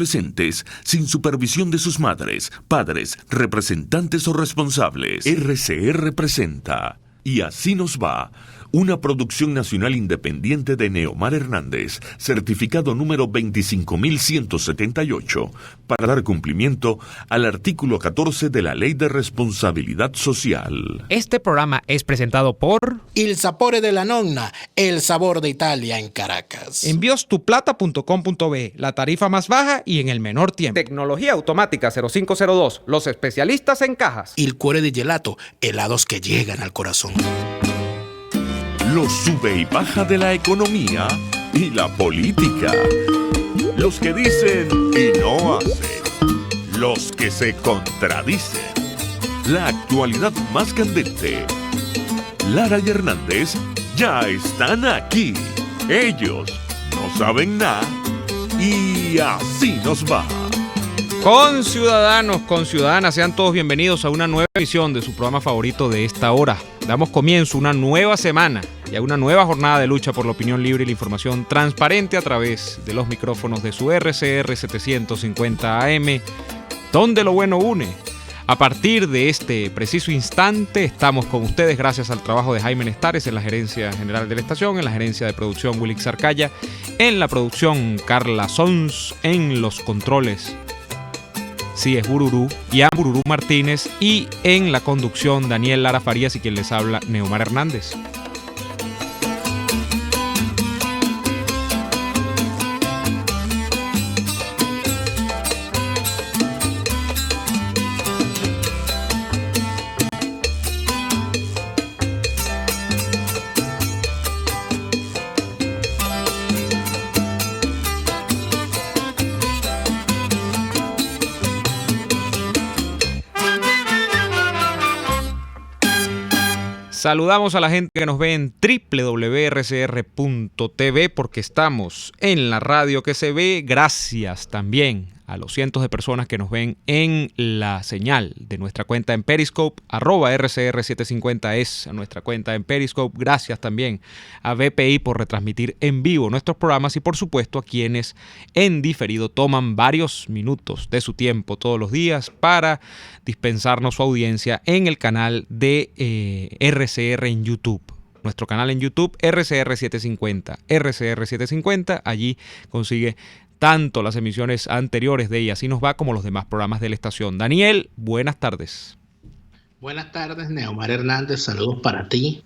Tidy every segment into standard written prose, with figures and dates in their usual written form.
adolescentes sin supervisión de sus madres, padres, representantes o responsables. RCR presenta Y Así Nos Va, una producción nacional independiente de Neomar Hernández, certificado número 25178, para dar cumplimiento al artículo 14 de la Ley de Responsabilidad Social. Este programa es presentado por Il Sapore della Nonna, el sabor de Italia en Caracas. enviostuplata.com.be, la tarifa más baja y en el menor tiempo. Tecnología automática 0502, los especialistas en cajas. Il Cuore di Gelato, helados que llegan al corazón. Los sube y baja de la economía y la política. Los que dicen y no hacen. Los que se contradicen. La actualidad más candente. Lara y Hernández ya están aquí. Ellos no saben nada y así nos va. Conciudadanos, conciudadanas, sean todos bienvenidos a una nueva emisión de su programa favorito de esta hora. Damos comienzo a una nueva semana y a una nueva jornada de lucha por la opinión libre y la información transparente a través de los micrófonos de su RCR 750 AM, donde lo bueno une. A partir de este preciso instante estamos con ustedes gracias al trabajo de Jaime Nestares en la gerencia general de la estación, en la gerencia de producción Wilix Arcaya, en la producción Carla Sons, en los controles Sí es Bururú, Ian Bururú Martínez, y en la conducción Daniel Lara Farías y quien les habla Neomar Hernández. Saludamos a la gente que nos ve en www.rcr.tv porque estamos en la radio que se ve. Gracias también a los cientos de personas que nos ven en la señal de nuestra cuenta en Periscope, @RCR750 es nuestra cuenta en Periscope. Gracias también a BPI por retransmitir en vivo nuestros programas y por supuesto a quienes en diferido toman varios minutos de su tiempo todos los días para dispensarnos su audiencia en el canal de RCR en YouTube. Nuestro canal en YouTube, RCR750. RCR750, allí consigue tanto las emisiones anteriores de Y Así Nos Va como los demás programas de la estación. Daniel, buenas tardes. Buenas tardes, Neomar Hernández. Saludos para ti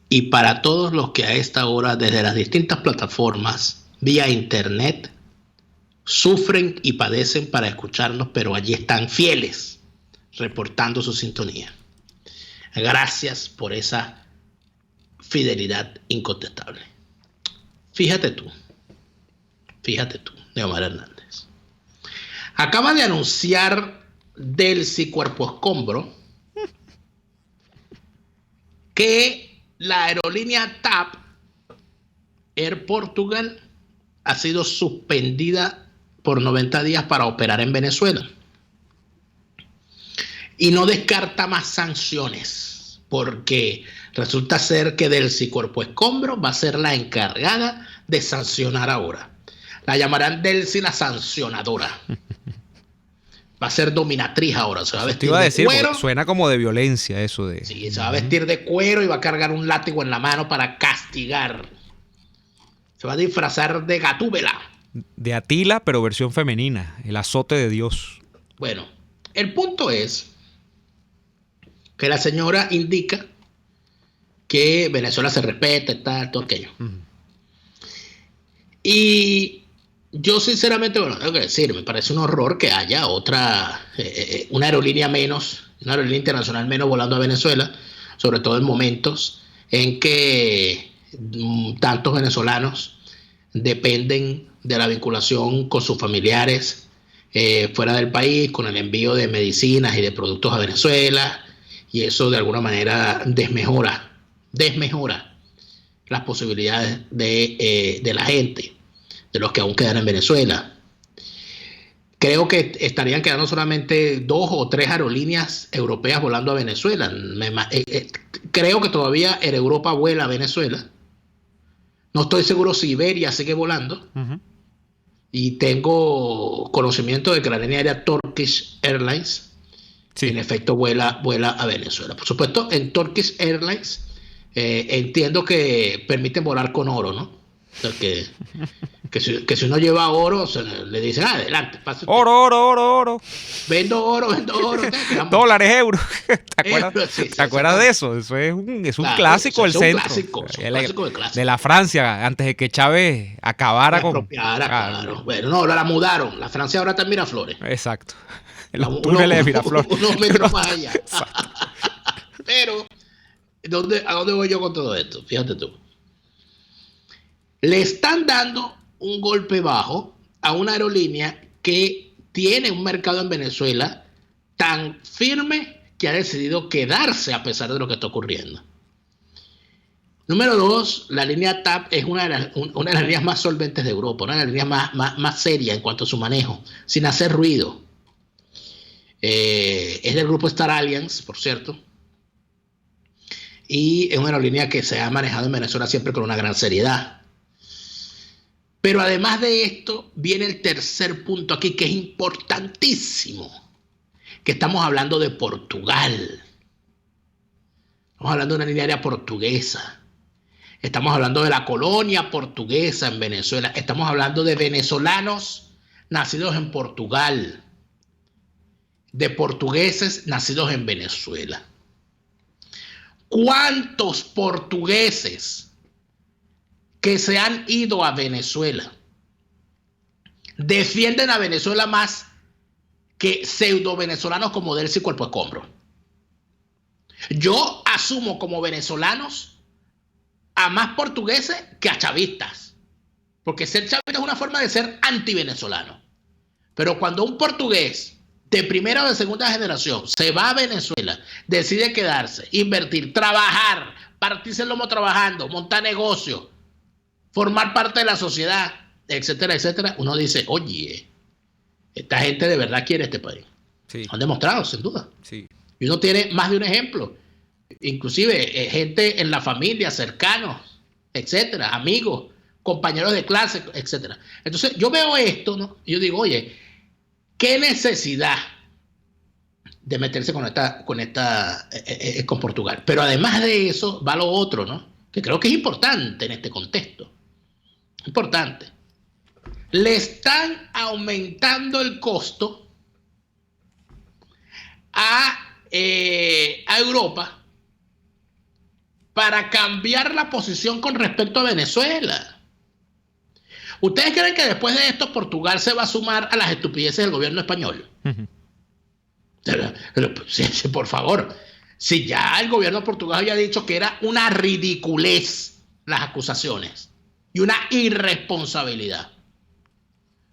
y para todos los que a esta hora, desde las distintas plataformas, vía internet, sufren y padecen para escucharnos, pero allí están fieles, reportando su sintonía. Gracias por esa fidelidad incontestable. Fíjate tú, Neomar Hernández. Acaba de anunciar Delcy Cuerpo Escombro que la aerolínea TAP Air Portugal ha sido suspendida por 90 días para operar en Venezuela. Y no descarta más sanciones, porque resulta ser que Delcy Cuerpo Escombro va a ser la encargada de sancionar ahora. La llamarán Delcy la sancionadora. Va a ser dominatriz ahora. Se va a vestir de cuero. Suena como de violencia eso de. Sí, se va a vestir de cuero y va a cargar un látigo en la mano para castigar. Se va a disfrazar de Gatúbela. De Atila, pero versión femenina. El azote de Dios. Bueno, el punto es que la señora indica que Venezuela se respeta y tal, todo aquello. Y yo sinceramente, bueno, tengo que decir, me parece un horror que haya una aerolínea menos, una aerolínea internacional menos volando a Venezuela, sobre todo en momentos en que tantos venezolanos dependen de la vinculación con sus familiares fuera del país, con el envío de medicinas y de productos a Venezuela, y eso de alguna manera desmejora las posibilidades de la gente, de los que aún quedan en Venezuela. Creo que estarían quedando solamente 2 o 3 aerolíneas europeas volando a Venezuela. Creo que todavía Air Europa vuela a Venezuela. No estoy seguro si Iberia sigue volando. y tengo conocimiento de que la línea aérea Turkish Airlines en efecto vuela a Venezuela. Por supuesto, en Turkish Airlines entiendo que permiten volar con oro, ¿no? O sea, que si uno lleva oro, le dicen, adelante, pase. Oro. Vendo oro. Dólares, euros. Sí, ¿Te acuerdas de eso? Eso es un claro, clásico del centro. Clásico. De la Francia, antes de que Chávez acabara con... Claro. Bueno, no, la mudaron. La Francia ahora está en Miraflores. Exacto. En los túneles de Miraflores. Unos metros más allá. Pero, ¿a dónde voy yo con todo esto? Fíjate tú. Le están dando un golpe bajo a una aerolínea que tiene un mercado en Venezuela tan firme que ha decidido quedarse a pesar de lo que está ocurriendo. Número 2, la línea TAP es una de las líneas más solventes de Europa, una de las líneas más serias en cuanto a su manejo, sin hacer ruido. Es del grupo Star Alliance, por cierto, y es una aerolínea que se ha manejado en Venezuela siempre con una gran seriedad. Pero además de esto, viene el tercer punto aquí, que es importantísimo, que estamos hablando de Portugal. Estamos hablando de una línea aérea portuguesa. Estamos hablando de la colonia portuguesa en Venezuela. Estamos hablando de venezolanos nacidos en Portugal, de portugueses nacidos en Venezuela. ¿Cuántos portugueses que se han ido a Venezuela defienden a Venezuela más que pseudo venezolanos como Delcy Cuerpo Escombro? Yo asumo como venezolanos a más portugueses que a chavistas, porque ser chavista es una forma de ser anti-venezolano. Pero cuando un portugués de primera o de segunda generación se va a Venezuela, decide quedarse, invertir, trabajar, partirse el lomo trabajando, montar negocio, formar parte de la sociedad, etcétera, etcétera, uno dice, oye, esta gente de verdad quiere este país. Sí. Han demostrado, sin duda. Sí. Y uno tiene más de un ejemplo. Inclusive gente en la familia, cercanos, etcétera, amigos, compañeros de clase, etcétera. Entonces yo veo esto, ¿no? Y yo digo, oye, ¿qué necesidad de meterse con Portugal? Pero además de eso va lo otro, ¿no? Que creo que es importante en este contexto. Importante. Le están aumentando el costo a Europa para cambiar la posición con respecto a Venezuela. ¿Ustedes creen que después de esto Portugal se va a sumar a las estupideces del gobierno español? Por favor, si ya el gobierno portugués había dicho que era una ridiculez las acusaciones y una irresponsabilidad.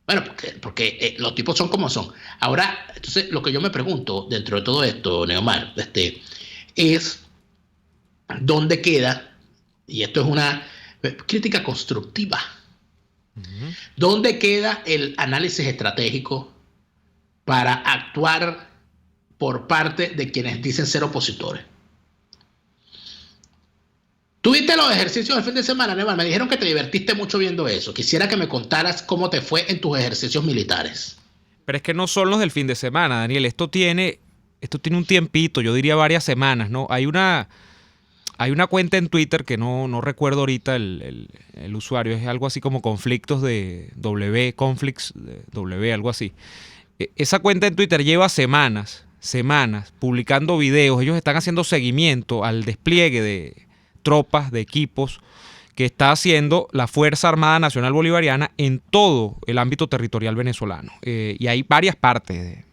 Bueno, porque los tipos son como son. Ahora, entonces, lo que yo me pregunto dentro de todo esto, Neomar, es dónde queda, y esto es una crítica constructiva, ¿dónde queda el análisis estratégico para actuar por parte de quienes dicen ser opositores? ¿Tuviste los ejercicios del fin de semana, Neymar? Me dijeron que te divertiste mucho viendo eso. Quisiera que me contaras cómo te fue en tus ejercicios militares. Pero es que no son los del fin de semana, Daniel. Esto tiene un tiempito, yo diría varias semanas, ¿no? Hay una cuenta en Twitter que no recuerdo ahorita el usuario. Es algo así como conflictos de W, conflicts de W, algo así. Esa cuenta en Twitter lleva semanas publicando videos. Ellos están haciendo seguimiento al despliegue de tropas, de equipos que está haciendo la Fuerza Armada Nacional Bolivariana en todo el ámbito territorial venezolano. Y hay varias partes,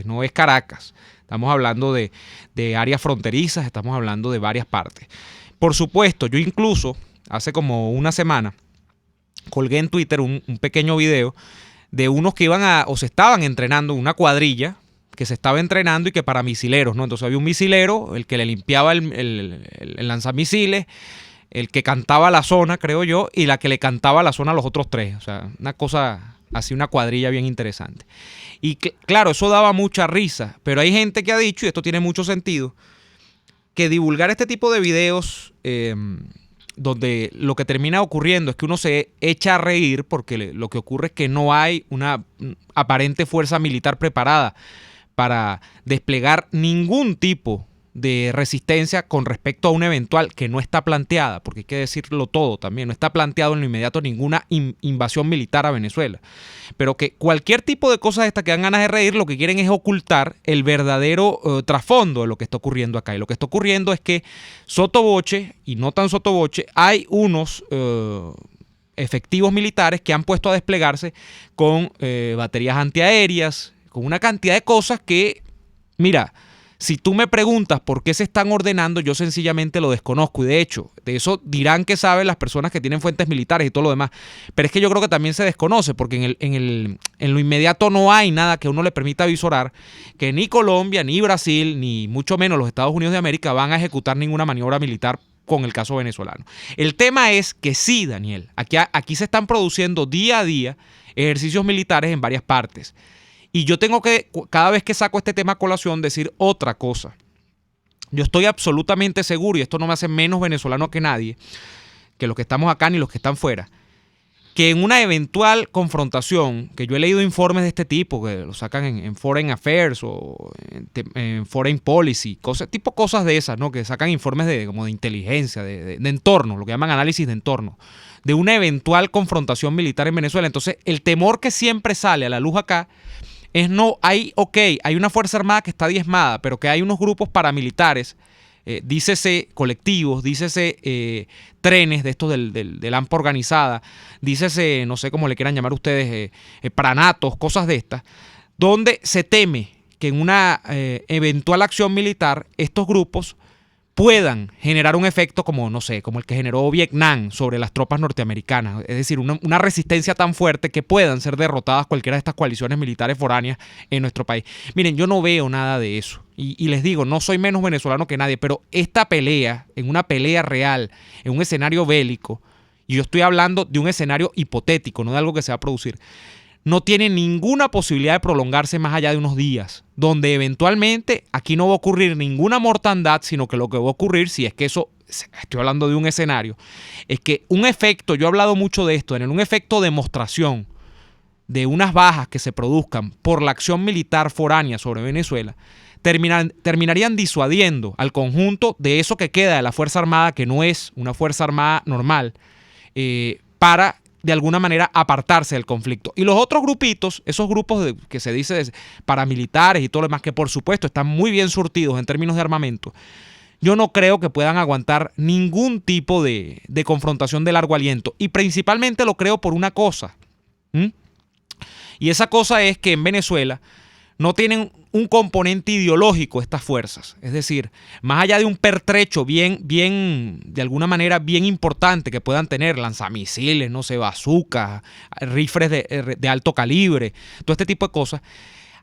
no es Caracas. Estamos hablando de áreas fronterizas, estamos hablando de varias partes. Por supuesto, yo incluso hace como una semana colgué en Twitter un pequeño video de unos que iban o se estaban entrenando, una cuadrilla que se estaba entrenando y que para misileros, ¿no? Entonces había un misilero, el que le limpiaba el lanzamisiles, el que cantaba la zona, creo yo, y la que le cantaba la zona a los otros tres. O sea, una cosa así, una cuadrilla bien interesante. Y claro, eso daba mucha risa, pero hay gente que ha dicho, y esto tiene mucho sentido, que divulgar este tipo de videos donde lo que termina ocurriendo es que uno se echa a reír porque lo que ocurre es que no hay una aparente fuerza militar preparada para desplegar ningún tipo de resistencia con respecto a un eventual que no está planteada, porque hay que decirlo todo también, no está planteado en lo inmediato ninguna invasión militar a Venezuela, pero que cualquier tipo de cosas estas que dan ganas de reír, lo que quieren es ocultar el verdadero trasfondo de lo que está ocurriendo acá, y lo que está ocurriendo es que sotoboche, y no tan sotoboche, hay unos efectivos militares que han puesto a desplegarse con baterías antiaéreas, con una cantidad de cosas que, mira, si tú me preguntas por qué se están ordenando, yo sencillamente lo desconozco. Y de hecho, de eso dirán que saben las personas que tienen fuentes militares y todo lo demás. Pero es que yo creo que también se desconoce, porque en lo inmediato no hay nada que a uno le permita visorar que ni Colombia, ni Brasil, ni mucho menos los Estados Unidos de América van a ejecutar ninguna maniobra militar con el caso venezolano. El tema es que sí, Daniel, aquí se están produciendo día a día ejercicios militares en varias partes. Y yo tengo que, cada vez que saco este tema a colación, decir otra cosa. Yo estoy absolutamente seguro, y esto no me hace menos venezolano que nadie, que los que estamos acá ni los que están fuera, que en una eventual confrontación, que yo he leído informes de este tipo, que lo sacan en Foreign Affairs o en Foreign Policy, cosas de esas, ¿no? Que sacan informes como de inteligencia, de entorno, lo que llaman análisis de entorno, de una eventual confrontación militar en Venezuela. Entonces, el temor que siempre sale a la luz acá es hay una Fuerza Armada que está diezmada, pero que hay unos grupos paramilitares, dícese colectivos, dícese trenes de estos del AMPA organizada, dícese, no sé cómo le quieran llamar ustedes, pranatos, cosas de estas, donde se teme que en una eventual acción militar estos grupos puedan generar un efecto como, no sé, como el que generó Vietnam sobre las tropas norteamericanas. Es decir, una resistencia tan fuerte que puedan ser derrotadas cualquiera de estas coaliciones militares foráneas en nuestro país. Miren, yo no veo nada de eso. Y les digo, no soy menos venezolano que nadie, pero esta pelea, en una pelea real, en un escenario bélico, y yo estoy hablando de un escenario hipotético, no de algo que se va a producir, no tiene ninguna posibilidad de prolongarse más allá de unos días, donde eventualmente aquí no va a ocurrir ninguna mortandad, sino que lo que va a ocurrir, si es que eso, estoy hablando de un escenario, es que un efecto, yo he hablado mucho de esto, en un efecto de demostración de unas bajas que se produzcan por la acción militar foránea sobre Venezuela, terminarían disuadiendo al conjunto de eso que queda de la Fuerza Armada, que no es una Fuerza Armada normal, para de alguna manera apartarse del conflicto. Y los otros grupitos, esos grupos que se dice paramilitares y todo lo demás, que por supuesto están muy bien surtidos en términos de armamento, yo no creo que puedan aguantar ningún tipo de confrontación de largo aliento. Y principalmente lo creo por una cosa. Y esa cosa es que en Venezuela no tienen un componente ideológico estas fuerzas. Es decir, más allá de un pertrecho bien, de alguna manera bien importante que puedan tener, lanzamisiles, no sé, bazucas, rifles de alto calibre, todo este tipo de cosas,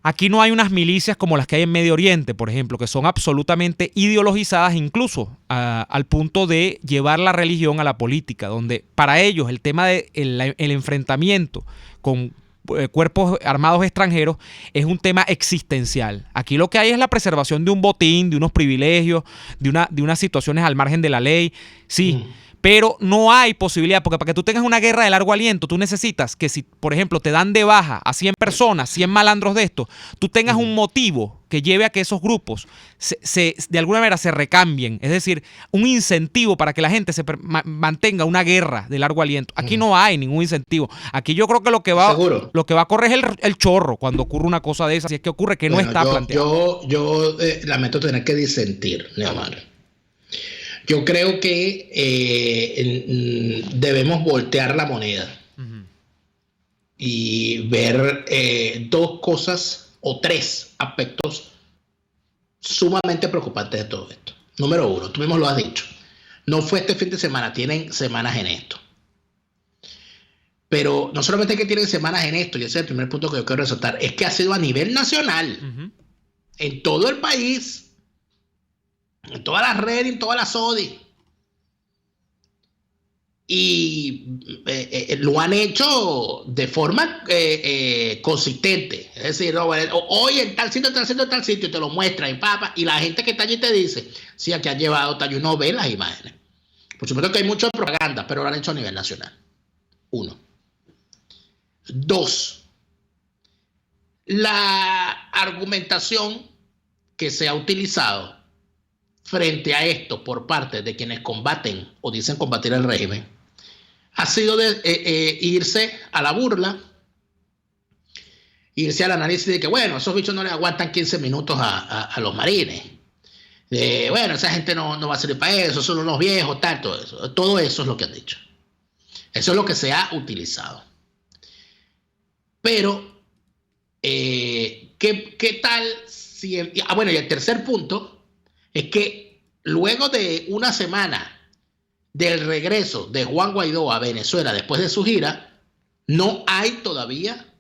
aquí no hay unas milicias como las que hay en Medio Oriente, por ejemplo, que son absolutamente ideologizadas, incluso al punto de llevar la religión a la política, donde para ellos el tema del el enfrentamiento con cuerpos armados extranjeros es un tema existencial. Aquí lo que hay es la preservación de un botín, de unos privilegios, de unas situaciones al margen de la ley, sí, pero no hay posibilidad, porque para que tú tengas una guerra de largo aliento, tú necesitas que si, por ejemplo, te dan de baja a 100 personas, 100 malandros de estos, tú tengas un motivo que lleve a que esos grupos de alguna manera se recambien, es decir, un incentivo para que la gente mantenga una guerra de largo aliento. Aquí no hay ningún incentivo. Aquí yo creo que lo que va a correr es el chorro cuando ocurre una cosa de esas, si es que ocurre que no está planteado. Yo lamento tener que disentir, Neomar. Yo creo que debemos voltear la moneda y ver dos cosas o tres aspectos sumamente preocupantes de todo esto. Número uno, tú mismo lo has dicho, no fue este fin de semana, tienen semanas en esto. Pero no solamente que tienen semanas en esto, y ese es el primer punto que yo quiero resaltar, es que ha sido a nivel nacional, en todo el país, en todas las redes, en todas las SODI. Y lo han hecho de forma consistente. Es decir, no, hoy en tal sitio, y te lo muestran y la gente que está allí te dice, sí, aquí han llevado tal, y uno ve las imágenes. Por supuesto que hay mucha propaganda, pero lo han hecho a nivel nacional. 1. 2. La argumentación que se ha utilizado frente a esto por parte de quienes combaten o dicen combatir el régimen ha sido de irse a la burla, irse al análisis de que, bueno, esos bichos no le aguantan 15 minutos a los marines. Bueno, esa gente no va a servir para eso, son unos viejos, tal, todo eso. Todo eso es lo que han dicho. Eso es lo que se ha utilizado. Pero, ¿qué tal si... bueno, y el tercer punto es que luego de una semana del regreso de Juan Guaidó a Venezuela después de su gira, no hay todavía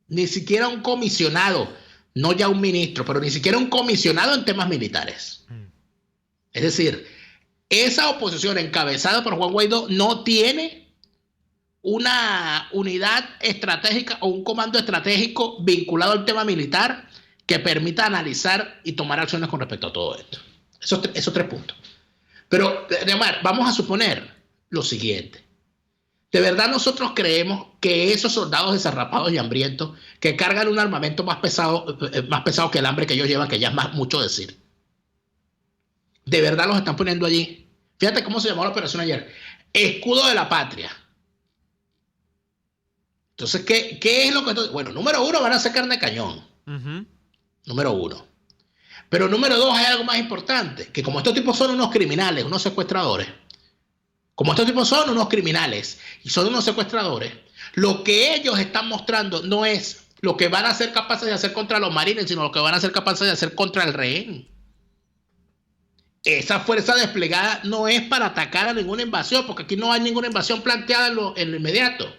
ni siquiera un comisionado, no ya un ministro, pero ni siquiera un comisionado en temas militares. Es decir, esa oposición encabezada por Juan Guaidó no tiene una unidad estratégica o un comando estratégico vinculado al tema militar que permita analizar y tomar acciones con respecto a todo esto. Esos 3 puntos. Pero, además, vamos a suponer lo siguiente. ¿De verdad nosotros creemos que esos soldados desarrapados y hambrientos que cargan un armamento más pesado que el hambre que ellos llevan, que ya es mucho decir, de verdad los están poniendo allí? Fíjate cómo se llamó la operación ayer. Escudo de la patria. Entonces, ¿qué es lo que...? Bueno, número 1, van a hacer carne de cañón. Número 1. Pero número 2, hay algo más importante, que como estos tipos son unos criminales, unos secuestradores, como estos tipos son unos criminales y son unos secuestradores, lo que ellos están mostrando no es lo que van a ser capaces de hacer contra los marines, sino lo que van a ser capaces de hacer contra el rehén. Esa fuerza desplegada no es para atacar a ninguna invasión, porque aquí no hay ninguna invasión planteada en lo inmediato.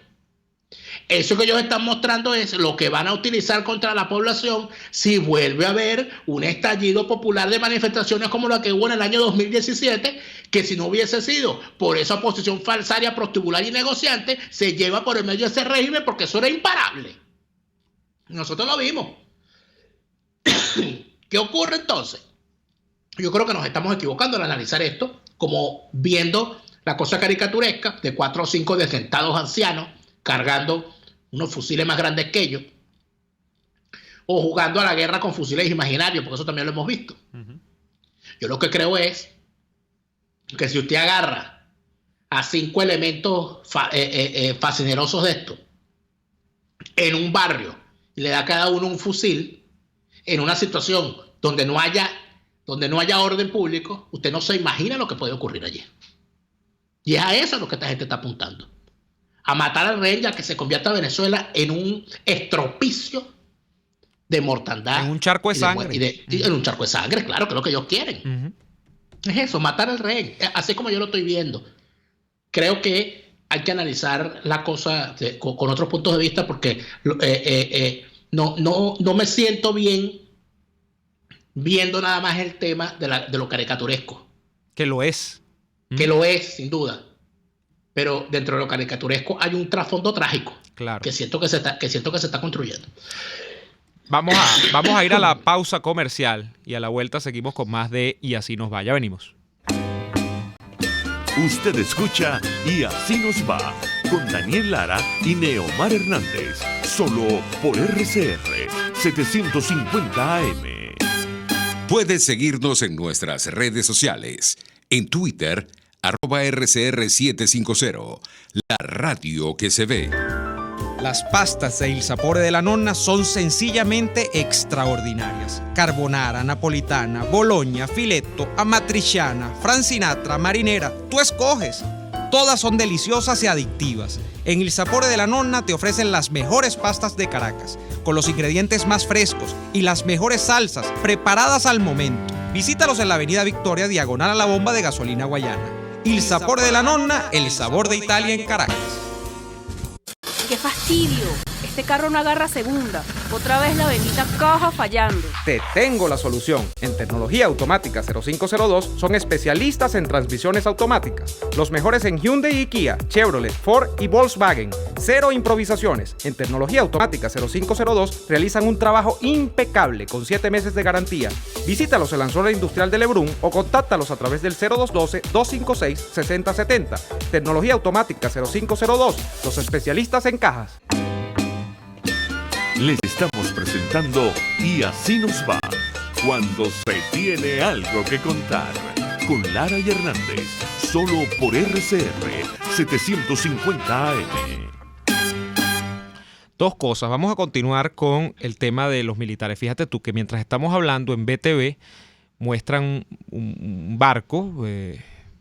Eso que ellos están mostrando es lo que van a utilizar contra la población si vuelve a haber un estallido popular de manifestaciones como la que hubo en el año 2017, que si no hubiese sido por esa oposición falsaria, prostibular y negociante, se lleva por el medio de ese régimen, porque eso era imparable. Nosotros lo vimos. ¿Qué ocurre entonces? Yo creo que nos estamos equivocando al analizar esto, como viendo la cosa caricaturesca de 4 o 5 desdentados ancianos cargando unos fusiles más grandes que ellos, o jugando a la guerra con fusiles imaginarios, porque eso también lo hemos visto. Yo lo que creo es que si usted agarra a 5 elementos fascinerosos de esto en un barrio y le da a cada uno un fusil, en una situación donde no haya orden público, usted no se imagina lo que puede ocurrir allí. Y es a eso a lo que esta gente está apuntando. A matar al rey, ya que se convierta a Venezuela en un estropicio de mortandad. En un charco de sangre. En un charco de sangre, claro, que es lo que ellos quieren. Es eso, matar al rey. Así como yo lo estoy viendo. Creo que hay que analizar la cosa con otros puntos de vista, porque no me siento bien viendo nada más el tema de lo caricaturesco. Que lo es. Que lo es, sin duda. Pero dentro de lo caricaturesco hay un trasfondo trágico, claro, que siento que se está construyendo. Vamos a ir a la pausa comercial y a la vuelta seguimos con más de Y Así Nos Va. Ya venimos. Usted escucha Y Así Nos Va con Daniel Lara y Neomar Hernández, solo por RCR 750 AM. Puedes seguirnos en nuestras redes sociales. En Twitter, @RCR750, la radio que se ve. Las pastas de Il Sapore della Nonna son sencillamente extraordinarias. Carbonara, napolitana, bologna, filetto, amatriciana, francinatra, marinera, tú escoges. Todas son deliciosas y adictivas. En Il Sapore della Nonna te ofrecen las mejores pastas de Caracas, con los ingredientes más frescos y las mejores salsas preparadas al momento. Visítalos en la avenida Victoria, diagonal a la bomba de gasolina Guayana. Il Sapore della Nonna, el sabor de Italia en Caracas. ¡Qué fastidio! Este este carro no agarra segunda. Otra vez la bendita caja fallando. Te tengo la solución. En Tecnología Automática 0502 son especialistas en transmisiones automáticas. Los mejores en Hyundai y Kia, Chevrolet, Ford y Volkswagen. Cero improvisaciones. En Tecnología Automática 0502 realizan un trabajo impecable con 7 meses de garantía. Visítalos en la zona industrial de Lebrún o contáctalos a través del 0212-256-6070. Tecnología Automática 0502, los especialistas en cajas. Les estamos presentando Y así nos va, cuando se tiene algo que contar, con Lara y Hernández, solo por RCR 750 AM. Dos cosas. Vamos a continuar con el tema de los militares. Fíjate tú que mientras estamos hablando en BTV muestran un barco.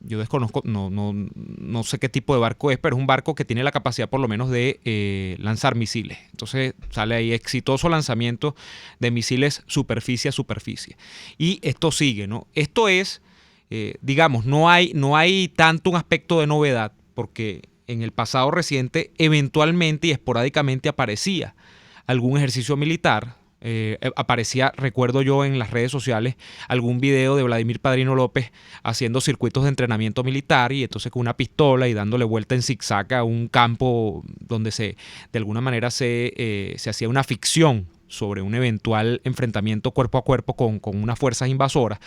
Yo desconozco, no sé qué tipo de barco es, pero es un barco que tiene la capacidad por lo menos de lanzar misiles. Entonces sale ahí exitoso lanzamiento de misiles superficie a superficie. Y esto sigue, ¿no? Esto es, digamos, no hay tanto un aspecto de novedad, porque en el pasado reciente eventualmente y esporádicamente aparecía algún ejercicio militar. Aparecía, recuerdo yo en las redes sociales, algún video de Vladimir Padrino López haciendo circuitos de entrenamiento militar y entonces con una pistola y dándole vuelta en zigzag a un campo donde de alguna manera se hacía una ficción sobre un eventual enfrentamiento cuerpo a cuerpo con unas fuerzas invasoras.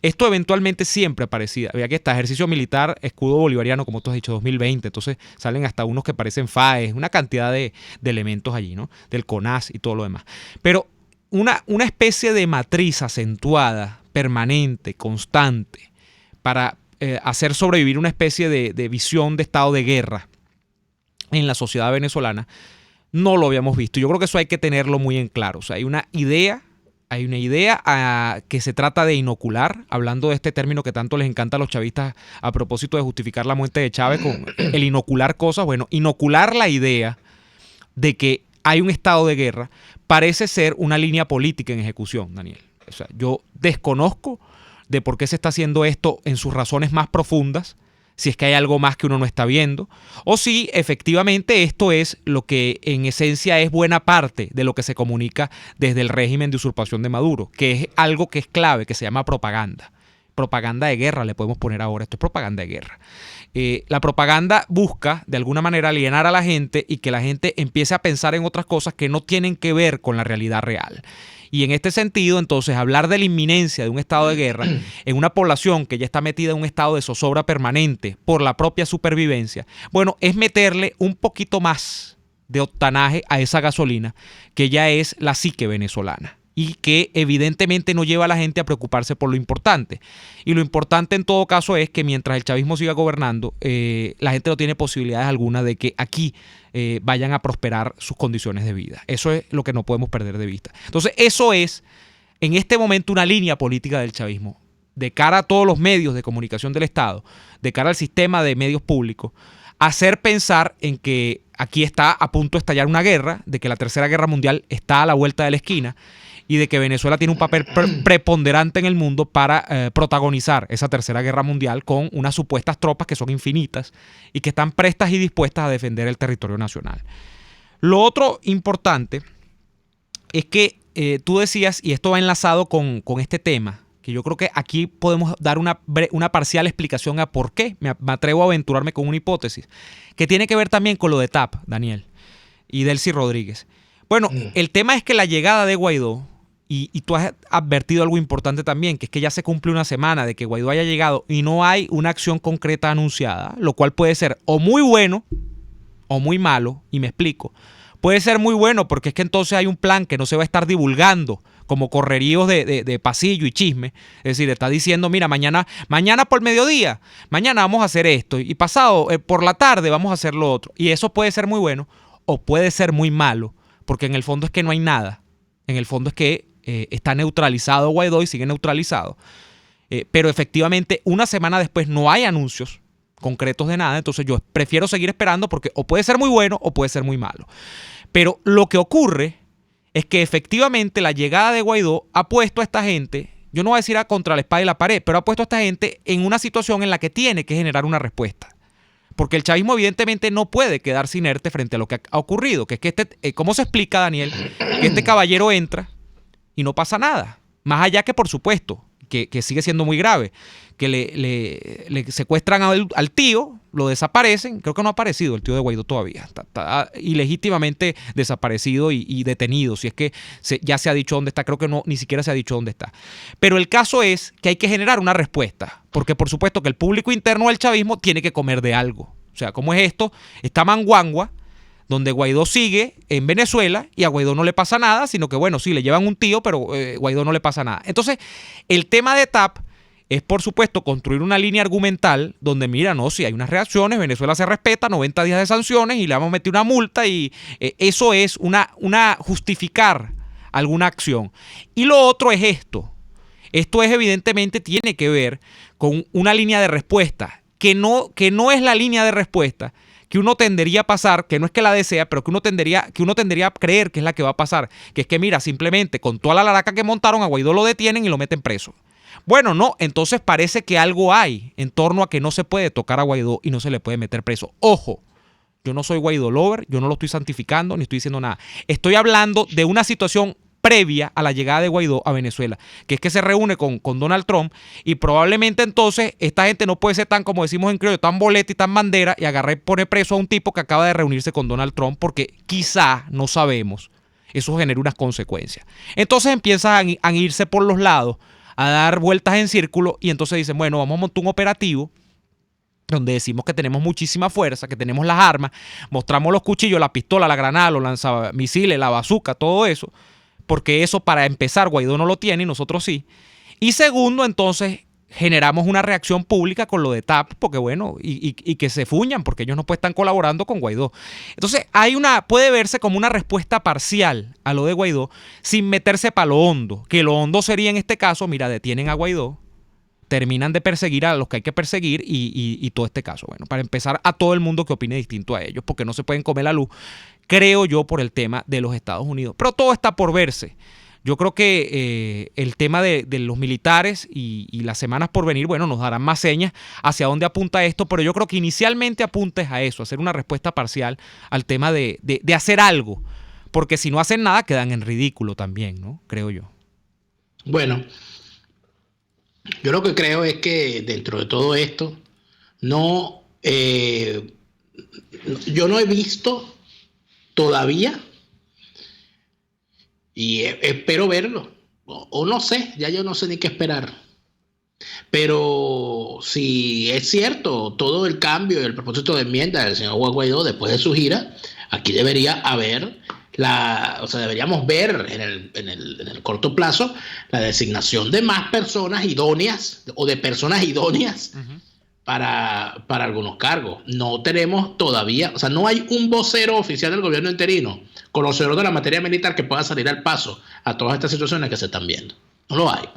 Esto eventualmente siempre aparecía. Veía que está ejercicio militar, escudo bolivariano, como tú has dicho, 2020. Entonces salen hasta unos que parecen FAES, una cantidad de elementos allí, ¿no? Del CONAS y todo lo demás. Pero una especie de matriz acentuada, permanente, constante, para hacer sobrevivir una especie de visión de estado de guerra en la sociedad venezolana, no lo habíamos visto. Yo creo que eso hay que tenerlo muy en claro. O sea, hay una idea que se trata de inocular, hablando de este término que tanto les encanta a los chavistas a propósito de justificar la muerte de Chávez con el inocular cosas. Bueno, inocular la idea de que hay un estado de guerra parece ser una línea política en ejecución, Daniel. O sea, yo desconozco de por qué se está haciendo esto en sus razones más profundas, si es que hay algo más que uno no está viendo, o si efectivamente esto es lo que en esencia es buena parte de lo que se comunica desde el régimen de usurpación de Maduro, que es algo que es clave, que se llama propaganda. Propaganda de guerra le podemos poner ahora, esto es propaganda de guerra. La propaganda busca de alguna manera alienar a la gente y que la gente empiece a pensar en otras cosas que no tienen que ver con la realidad real. Y en este sentido, entonces, hablar de la inminencia de un estado de guerra en una población que ya está metida en un estado de zozobra permanente por la propia supervivencia, bueno, es meterle un poquito más de octanaje a esa gasolina que ya es la psique venezolana y que evidentemente no lleva a la gente a preocuparse por lo importante. Y lo importante en todo caso es que mientras el chavismo siga gobernando, la gente no tiene posibilidades alguna de que aquí vayan a prosperar sus condiciones de vida. Eso es lo que no podemos perder de vista. Entonces, eso es en este momento una línea política del chavismo, de cara a todos los medios de comunicación del Estado, de cara al sistema de medios públicos, hacer pensar en que aquí está a punto de estallar una guerra, de que la Tercera Guerra Mundial está a la vuelta de la esquina y de que Venezuela tiene un papel preponderante en el mundo para protagonizar esa Tercera Guerra Mundial con unas supuestas tropas que son infinitas y que están prestas y dispuestas a defender el territorio nacional. Lo otro importante es que tú decías, y esto va enlazado con este tema, que yo creo que aquí podemos dar una parcial explicación a por qué. Me atrevo a aventurarme con una hipótesis, que tiene que ver también con lo de TAP, Daniel, y Delcy Rodríguez. Bueno, el tema es que la llegada de Guaidó, y tú has advertido algo importante también, que es que ya se cumple una semana de que Guaidó haya llegado y no hay una acción concreta anunciada, lo cual puede ser o muy bueno o muy malo, y me explico. Puede ser muy bueno porque es que entonces hay un plan que no se va a estar divulgando como correríos de pasillo y chisme. Es decir, está diciendo, mira, mañana por mediodía, mañana vamos a hacer esto y pasado por la tarde vamos a hacer lo otro. Y eso puede ser muy bueno o puede ser muy malo, porque en el fondo es que no hay nada. En el fondo es que está neutralizado Guaidó y sigue neutralizado. Pero efectivamente, una semana después no hay anuncios concretos de nada. Entonces yo prefiero seguir esperando porque o puede ser muy bueno o puede ser muy malo. Pero lo que ocurre es que efectivamente la llegada de Guaidó ha puesto a esta gente, yo no voy a decir a contra la espada y la pared, pero ha puesto a esta gente en una situación en la que tiene que generar una respuesta. porque el chavismo evidentemente no puede quedarse inerte frente a lo que ha ocurrido, que es que ¿cómo se explica, Daniel, que este caballero entra y no pasa nada? Más allá que, por supuesto, que sigue siendo muy grave, que le secuestran al tío, lo desaparecen, creo que no ha aparecido el tío de Guaidó todavía, está ilegítimamente desaparecido y detenido, si es que ya se ha dicho dónde está, creo que no, ni siquiera se ha dicho dónde está. Pero el caso es que hay que generar una respuesta, porque por supuesto que el público interno del chavismo tiene que comer de algo. O sea, ¿cómo es esto? Está Manguangua, donde Guaidó sigue en Venezuela y a Guaidó no le pasa nada, sino que bueno, sí, le llevan un tío, pero Guaidó no le pasa nada. Entonces, el tema de TAP es, por supuesto, construir una línea argumental donde, mira, no, si hay unas reacciones, Venezuela se respeta, 90 días de sanciones y le vamos a meter una multa y eso es una justificar alguna acción. Y lo otro es esto. Esto es evidentemente, tiene que ver con una línea de respuesta que no es la línea de respuesta que uno tendería a pasar, que no es que la desea, pero que uno tendería a creer que es la que va a pasar, que es que mira, simplemente con toda la laraca que montaron a Guaidó lo detienen y lo meten preso. Bueno, no, entonces parece que algo hay en torno a que no se puede tocar a Guaidó y no se le puede meter preso. Ojo, yo no soy Guaidó lover, yo no lo estoy santificando ni estoy diciendo nada. Estoy hablando de una situación previa a la llegada de Guaidó a Venezuela, que es que se reúne con Donald Trump y probablemente entonces esta gente no puede ser tan, como decimos en criollo, tan boleta y tan bandera y agarrar y poner preso a un tipo que acaba de reunirse con Donald Trump porque quizá, no sabemos, eso genera unas consecuencias. Entonces empiezan a irse por los lados, a dar vueltas en círculo y entonces dicen, bueno, vamos a montar un operativo donde decimos que tenemos muchísima fuerza, que tenemos las armas, mostramos los cuchillos, la pistola, la granada, los lanzamisiles, la bazuca, todo eso, porque eso para empezar Guaidó no lo tiene y nosotros sí. Y segundo, entonces generamos una reacción pública con lo de TAP, porque bueno, y que se fuñan, porque ellos no pueden estar colaborando con Guaidó. Entonces puede verse como una respuesta parcial a lo de Guaidó, sin meterse para lo hondo, que lo hondo sería en este caso, mira, detienen a Guaidó, terminan de perseguir a los que hay que perseguir y todo este caso. Bueno, para empezar, a todo el mundo que opine distinto a ellos, porque no se pueden comer la luz, creo yo, por el tema de los Estados Unidos. Pero todo está por verse. Yo creo que el tema de los militares y las semanas por venir, bueno, nos darán más señas hacia dónde apunta esto, pero yo creo que inicialmente apunta a eso, a hacer una respuesta parcial al tema de hacer algo, porque si no hacen nada quedan en ridículo también, ¿no? Creo yo. Bueno, yo lo que creo es que dentro de todo esto, yo no he visto todavía, y espero verlo, o no sé, ya yo no sé ni qué esperar. Pero si es cierto todo el cambio y el propósito de enmienda del señor Juan Guaidó después de su gira, aquí debería haber deberíamos ver en el corto plazo la designación de más personas idóneas o de personas idóneas para algunos cargos. No tenemos todavía, o sea, no hay un vocero oficial del gobierno interino, conocedor de la materia militar, que pueda salir al paso a todas estas situaciones que se están viendo. No lo hay.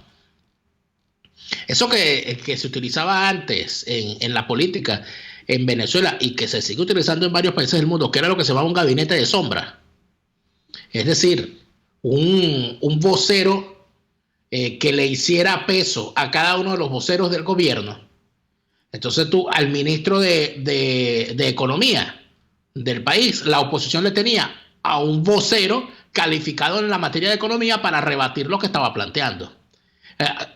Eso que se utilizaba antes en la política en Venezuela y que se sigue utilizando en varios países del mundo, que era lo que se llamaba un gabinete de sombra. Es decir, un vocero que le hiciera peso a cada uno de los voceros del gobierno. Entonces tú, al ministro de Economía del país, la oposición le tenía a un vocero calificado en la materia de economía para rebatir lo que estaba planteando.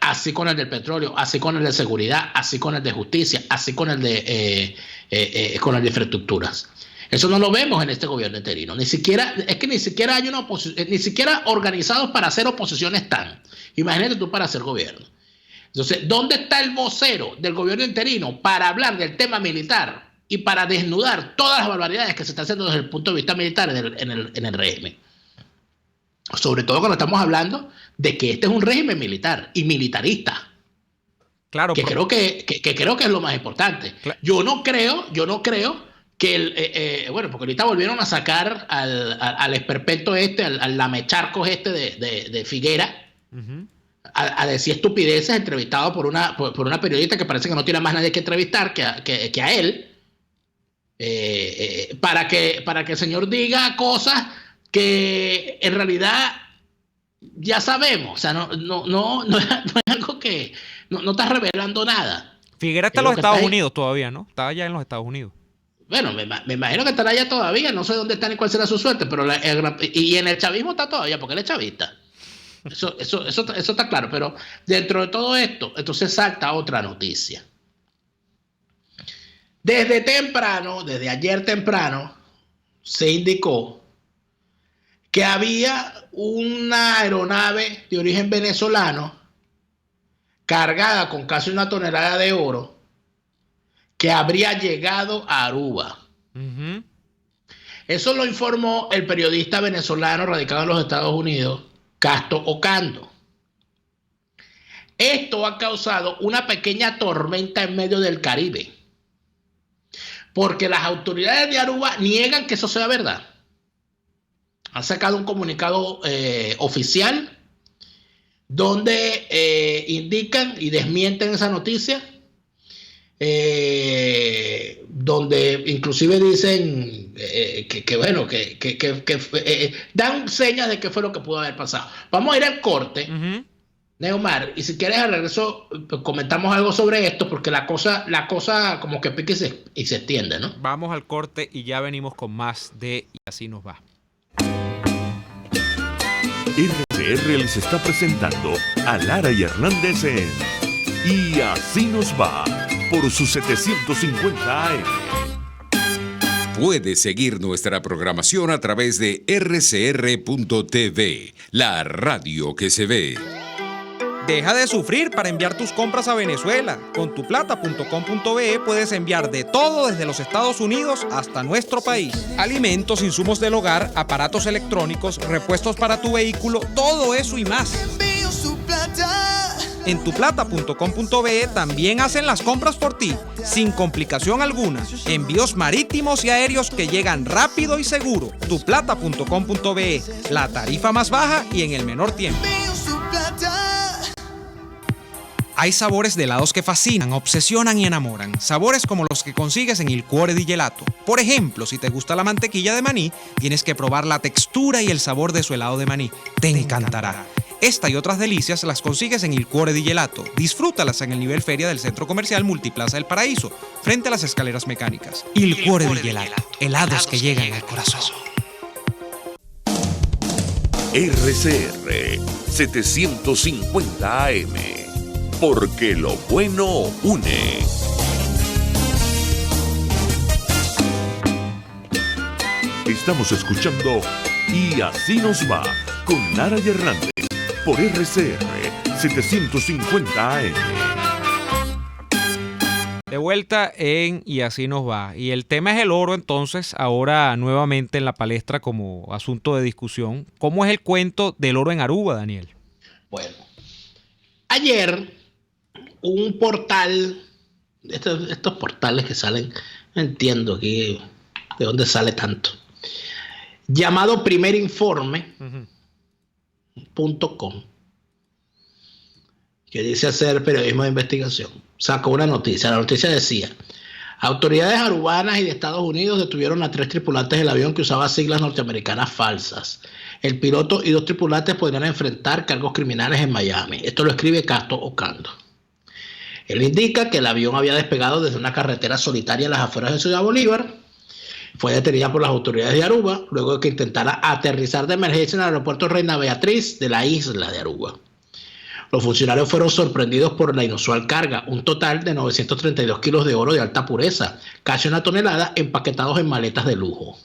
Así con el del petróleo, así con el de seguridad, así con el de justicia, así con el de infraestructuras. Eso no lo vemos en este gobierno interino. Ni siquiera hay una oposición, ni siquiera organizados para hacer oposición están. Imagínate tú para hacer gobierno. Entonces, ¿dónde está el vocero del gobierno interino para hablar del tema militar y para desnudar todas las barbaridades que se están haciendo desde el punto de vista militar en el régimen? Sobre todo cuando estamos hablando de que este es un régimen militar y militarista. Claro, que creo que es lo más importante. Claro. Yo no creo que bueno, porque ahorita volvieron a sacar al esperpento al lamecharcos de Figuera, a decir estupideces, entrevistado por una periodista que parece que no tiene más nadie que entrevistar que a él, para que el señor diga cosas que en realidad ya sabemos. O sea, no es algo que no está revelando nada. Figuera está en los Estados Unidos todavía, ¿no? Está allá en los Estados Unidos. Bueno, me imagino que estará allá todavía, no sé dónde está ni cuál será su suerte, pero y en el chavismo está todavía, porque él es chavista. Eso está claro, pero dentro de todo esto, entonces salta otra noticia. Desde ayer temprano, se indicó que había una aeronave de origen venezolano cargada con casi 1 tonelada de oro que habría llegado a Aruba. Uh-huh. Eso lo informó el periodista venezolano radicado en los Estados Unidos, Casto Ocando. Esto ha causado una pequeña tormenta en medio del Caribe, porque las autoridades de Aruba niegan que eso sea verdad. Han sacado un comunicado oficial donde indican y desmienten esa noticia, donde inclusive dicen que dan señas de qué fue lo que pudo haber pasado. Vamos a ir al corte, uh-huh. Neomar, y si quieres al regreso comentamos algo sobre esto, porque la cosa como que pique y se extiende, ¿no? Vamos al corte y ya venimos con más de Y Así Nos Va. RCR les está presentando a Lara y Hernández en Y Así Nos Va por su 750 AM. Puedes seguir nuestra programación a través de rcr.tv, la radio que se ve. Deja de sufrir para enviar tus compras a Venezuela. Con tuplata.com.be puedes enviar de todo desde los Estados Unidos hasta nuestro país. Alimentos, insumos del hogar, aparatos electrónicos, repuestos para tu vehículo, todo eso y más. En tuplata.com.be también hacen las compras por ti, sin complicación alguna. Envíos marítimos y aéreos que llegan rápido y seguro. Tuplata.com.be, la tarifa más baja y en el menor tiempo. Hay sabores de helados que fascinan, obsesionan y enamoran. Sabores como los que consigues en Il Cuore di Gelato. Por ejemplo, si te gusta la mantequilla de maní, tienes que probar la textura y el sabor de su helado de maní. Te encantará. Esta y otras delicias las consigues en Il Cuore di Gelato. Disfrútalas en el nivel feria del Centro Comercial Multiplaza del Paraíso, frente a las escaleras mecánicas. Il Cuore di Gelato. Helados que llegan al corazón. RCR 750 AM. Porque lo bueno une. Estamos escuchando Y Así Nos Va con Lara y Hernández por RCR 750 AM. De vuelta en Y Así Nos Va. Y el tema es el oro, entonces, ahora nuevamente en la palestra como asunto de discusión. ¿Cómo es el cuento del oro en Aruba, Daniel? Bueno, ayer un portal, estos portales que salen, no entiendo aquí de dónde sale tanto, llamado primerinforme.com, que dice hacer periodismo de investigación, sacó una noticia. La noticia decía: autoridades arubanas y de Estados Unidos detuvieron a 3 tripulantes del avión que usaba siglas norteamericanas falsas. El piloto y 2 tripulantes podrían enfrentar cargos criminales en Miami. Esto lo escribe Casto Ocando. Él indica que el avión había despegado desde una carretera solitaria en las afueras de Ciudad Bolívar. Fue detenida por las autoridades de Aruba luego de que intentara aterrizar de emergencia en el aeropuerto Reina Beatriz de la isla de Aruba. Los funcionarios fueron sorprendidos por la inusual carga, un total de 932 kilos de oro de alta pureza, casi 1 tonelada, empaquetados en maletas de lujo.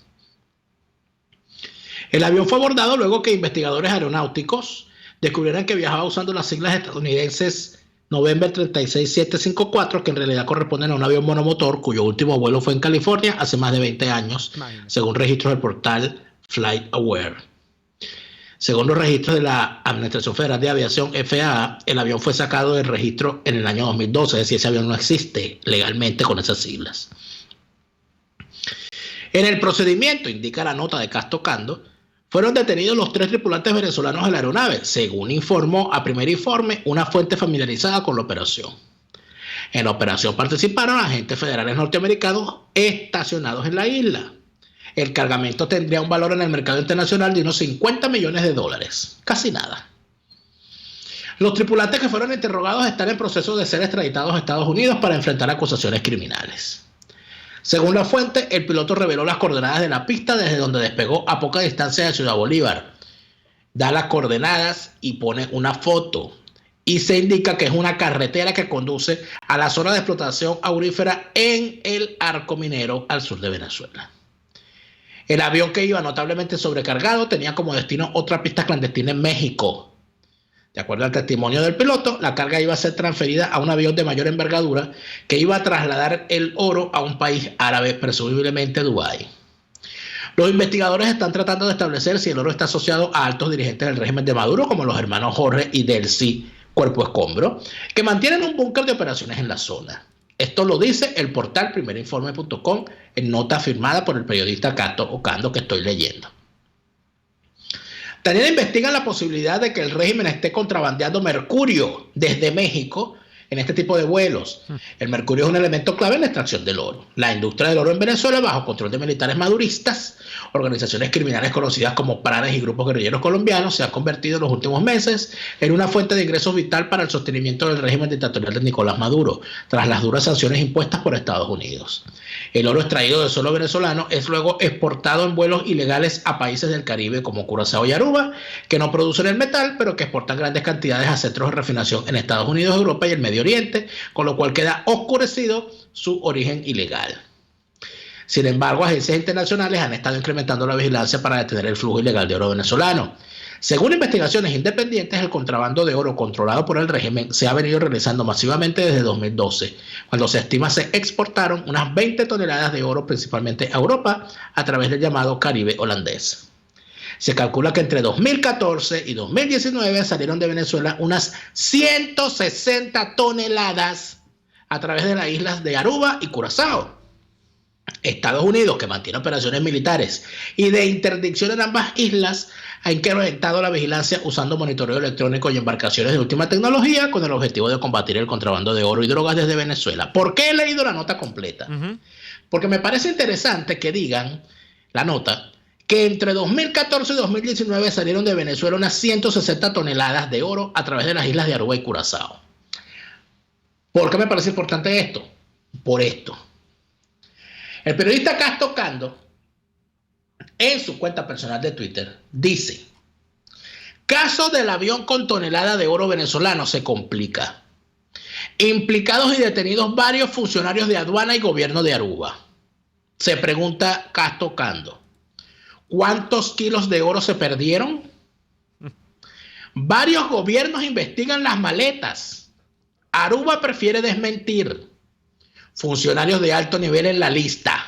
El avión fue abordado luego que investigadores aeronáuticos descubrieran que viajaba usando las siglas estadounidenses November 36754, que en realidad corresponden a un avión monomotor cuyo último vuelo fue en California hace más de 20 años, según registros del portal FlightAware. Según los registros de la Administración Federal de Aviación, FAA, el avión fue sacado del registro en el año 2012, es decir, ese avión no existe legalmente con esas siglas. En el procedimiento, indica la nota de Casto Ocando, fueron detenidos los 3 tripulantes venezolanos de la aeronave, según informó a Primer Informe una fuente familiarizada con la operación. En la operación participaron agentes federales norteamericanos estacionados en la isla. El cargamento tendría un valor en el mercado internacional de unos $50 millones, casi nada. Los tripulantes que fueron interrogados están en proceso de ser extraditados a Estados Unidos para enfrentar acusaciones criminales. Según la fuente, el piloto reveló las coordenadas de la pista desde donde despegó a poca distancia de Ciudad Bolívar. Da las coordenadas y pone una foto. Y se indica que es una carretera que conduce a la zona de explotación aurífera en el Arco Minero al sur de Venezuela. El avión, que iba notablemente sobrecargado, tenía como destino otra pista clandestina en México. De acuerdo al testimonio del piloto, la carga iba a ser transferida a un avión de mayor envergadura que iba a trasladar el oro a un país árabe, presumiblemente Dubái. Los investigadores están tratando de establecer si el oro está asociado a altos dirigentes del régimen de Maduro, como los hermanos Jorge y Delcy Cuerpo Escombro, que mantienen un búnker de operaciones en la zona. Esto lo dice el portal primerinforme.com en nota firmada por el periodista Casto Ocando que estoy leyendo. También investigan la posibilidad de que el régimen esté contrabandeando mercurio desde México en este tipo de vuelos. El mercurio es un elemento clave en la extracción del oro. La industria del oro en Venezuela, bajo control de militares maduristas, organizaciones criminales conocidas como pranes y grupos guerrilleros colombianos, se ha convertido en los últimos meses en una fuente de ingresos vital para el sostenimiento del régimen dictatorial de Nicolás Maduro, tras las duras sanciones impuestas por Estados Unidos. El oro extraído del suelo venezolano es luego exportado en vuelos ilegales a países del Caribe como Curazao y Aruba, que no producen el metal, pero que exportan grandes cantidades a centros de refinación en Estados Unidos, Europa y el Medio Oriente, con lo cual queda oscurecido su origen ilegal. Sin embargo, agencias internacionales han estado incrementando la vigilancia para detener el flujo ilegal de oro venezolano. Según investigaciones independientes, el contrabando de oro controlado por el régimen se ha venido realizando masivamente desde 2012, cuando se estima se exportaron unas 20 toneladas de oro principalmente a Europa a través del llamado Caribe holandés. Se calcula que entre 2014 y 2019 salieron de Venezuela unas 160 toneladas a través de las islas de Aruba y Curazao. Estados Unidos, que mantiene operaciones militares y de interdicción en ambas islas, ha incrementado la vigilancia usando monitoreo electrónico y embarcaciones de última tecnología con el objetivo de combatir el contrabando de oro y drogas desde Venezuela. ¿Por qué he leído la nota completa? Porque me parece interesante que digan, la nota, que entre 2014 y 2019 salieron de Venezuela unas 160 toneladas de oro a través de las islas de Aruba y Curazao. ¿Por qué me parece importante esto? Por esto. El periodista Casto Ocando, en su cuenta personal de Twitter, dice: caso del avión con tonelada de oro venezolano se complica. Implicados y detenidos varios funcionarios de aduana y gobierno de Aruba. Se pregunta Casto Ocando: ¿cuántos kilos de oro se perdieron? Varios gobiernos investigan las maletas. Aruba prefiere desmentir. Funcionarios de alto nivel en la lista.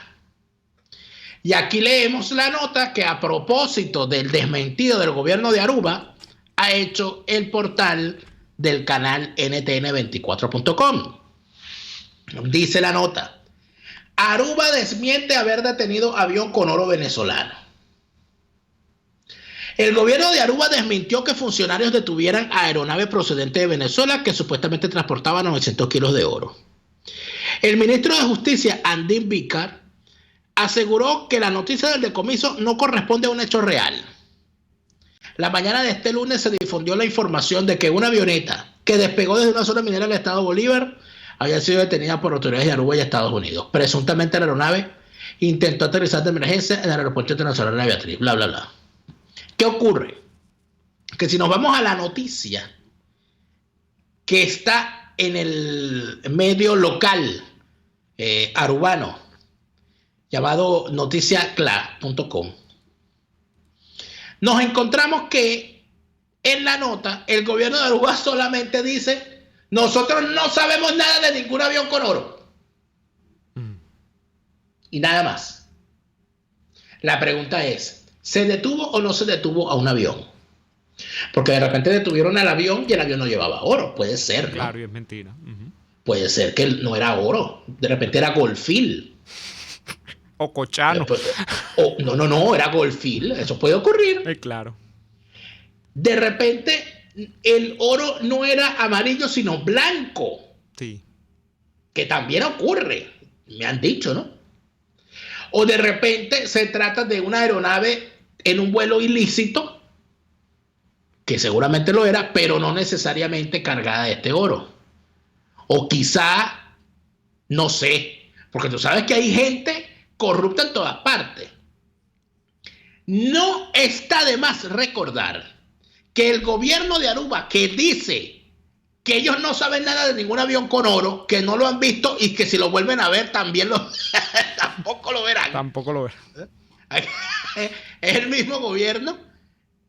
Y aquí leemos la nota que, a propósito del desmentido del gobierno de Aruba, ha hecho el portal del canal ntn24.com. Dice la nota: Aruba desmiente haber detenido avión con oro venezolano. El gobierno de Aruba desmintió que funcionarios detuvieran aeronave procedente de Venezuela que supuestamente transportaba 900 kilos de oro. El ministro de Justicia, Andín Vícar, aseguró que la noticia del decomiso no corresponde a un hecho real. La mañana de este lunes se difundió la información de que una avioneta que despegó desde una zona minera del estado Bolívar había sido detenida por autoridades de Aruba y Estados Unidos. Presuntamente la aeronave intentó aterrizar de emergencia en el aeropuerto internacional de Beatriz, bla, bla, bla. ¿Qué ocurre? Que si nos vamos a la noticia que está en el medio local arubano llamado noticiacla.com, nos encontramos que en la nota el gobierno de Aruba solamente dice: nosotros no sabemos nada de ningún avión con oro. Y nada más. La pregunta es: ¿se detuvo o no se detuvo a un avión? Porque de repente detuvieron al avión y el avión no llevaba oro. Puede ser, ¿no? Claro, y es mentira. Puede ser que no era oro. De repente era Golfil. O Cochano. No, era Golfil. Eso puede ocurrir. Claro. De repente el oro no era amarillo, sino blanco. Sí. Que también ocurre. Me han dicho, ¿no? O de repente se trata de una aeronave en un vuelo ilícito, que seguramente lo era, pero no necesariamente cargada de este oro. O quizá, no sé, Porque tú sabes que hay gente corrupta en todas partes. No está de más recordar que el gobierno de Aruba, que dice que ellos no saben nada de ningún avión con oro, que no lo han visto y que si lo vuelven a ver también tampoco lo verán. Tampoco lo verán. Es el mismo gobierno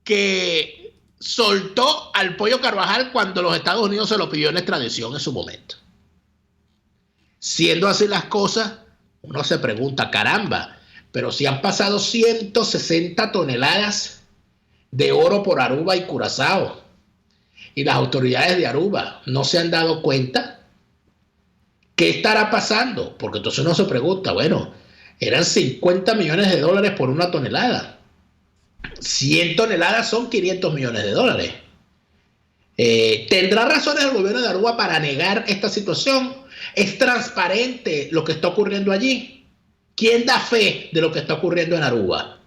que soltó al Pollo Carvajal cuando los Estados Unidos se lo pidió en extradición en su momento. Siendo así las cosas, uno se pregunta, caramba, pero si han pasado 160 toneladas de oro por Aruba y Curazao, y las autoridades de Aruba no se han dado cuenta, ¿qué estará pasando? Porque entonces uno se pregunta, bueno, eran 50 millones de dólares por una tonelada. 100 toneladas son 500 millones de dólares. ¿Tendrá razones el gobierno de Aruba para negar esta situación? ¿Es transparente lo que está ocurriendo allí? ¿Quién da fe de lo que está ocurriendo en Aruba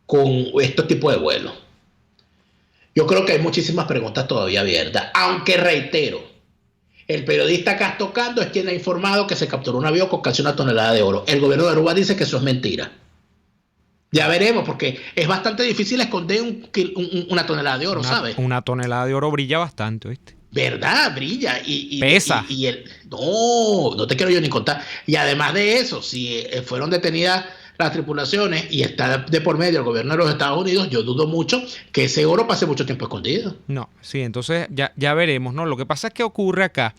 con este tipo de vuelos? Yo creo que hay muchísimas preguntas todavía abiertas, aunque reitero, el periodista Castocando es quien ha informado que se capturó un avión con casi una tonelada de oro. El gobierno de Aruba dice que eso es mentira. Ya veremos, porque es bastante difícil esconder una tonelada de oro, ¿sabes? Una tonelada de oro brilla bastante, ¿viste? ¿Verdad? Brilla. Y pesa. No te quiero yo ni contar. Y además de eso, si fueron detenidas las tripulaciones y está de por medio el gobierno de los Estados Unidos, yo dudo mucho que ese oro pase mucho tiempo escondido. No, sí, entonces ya veremos, ¿no? Lo que pasa es que ocurre acá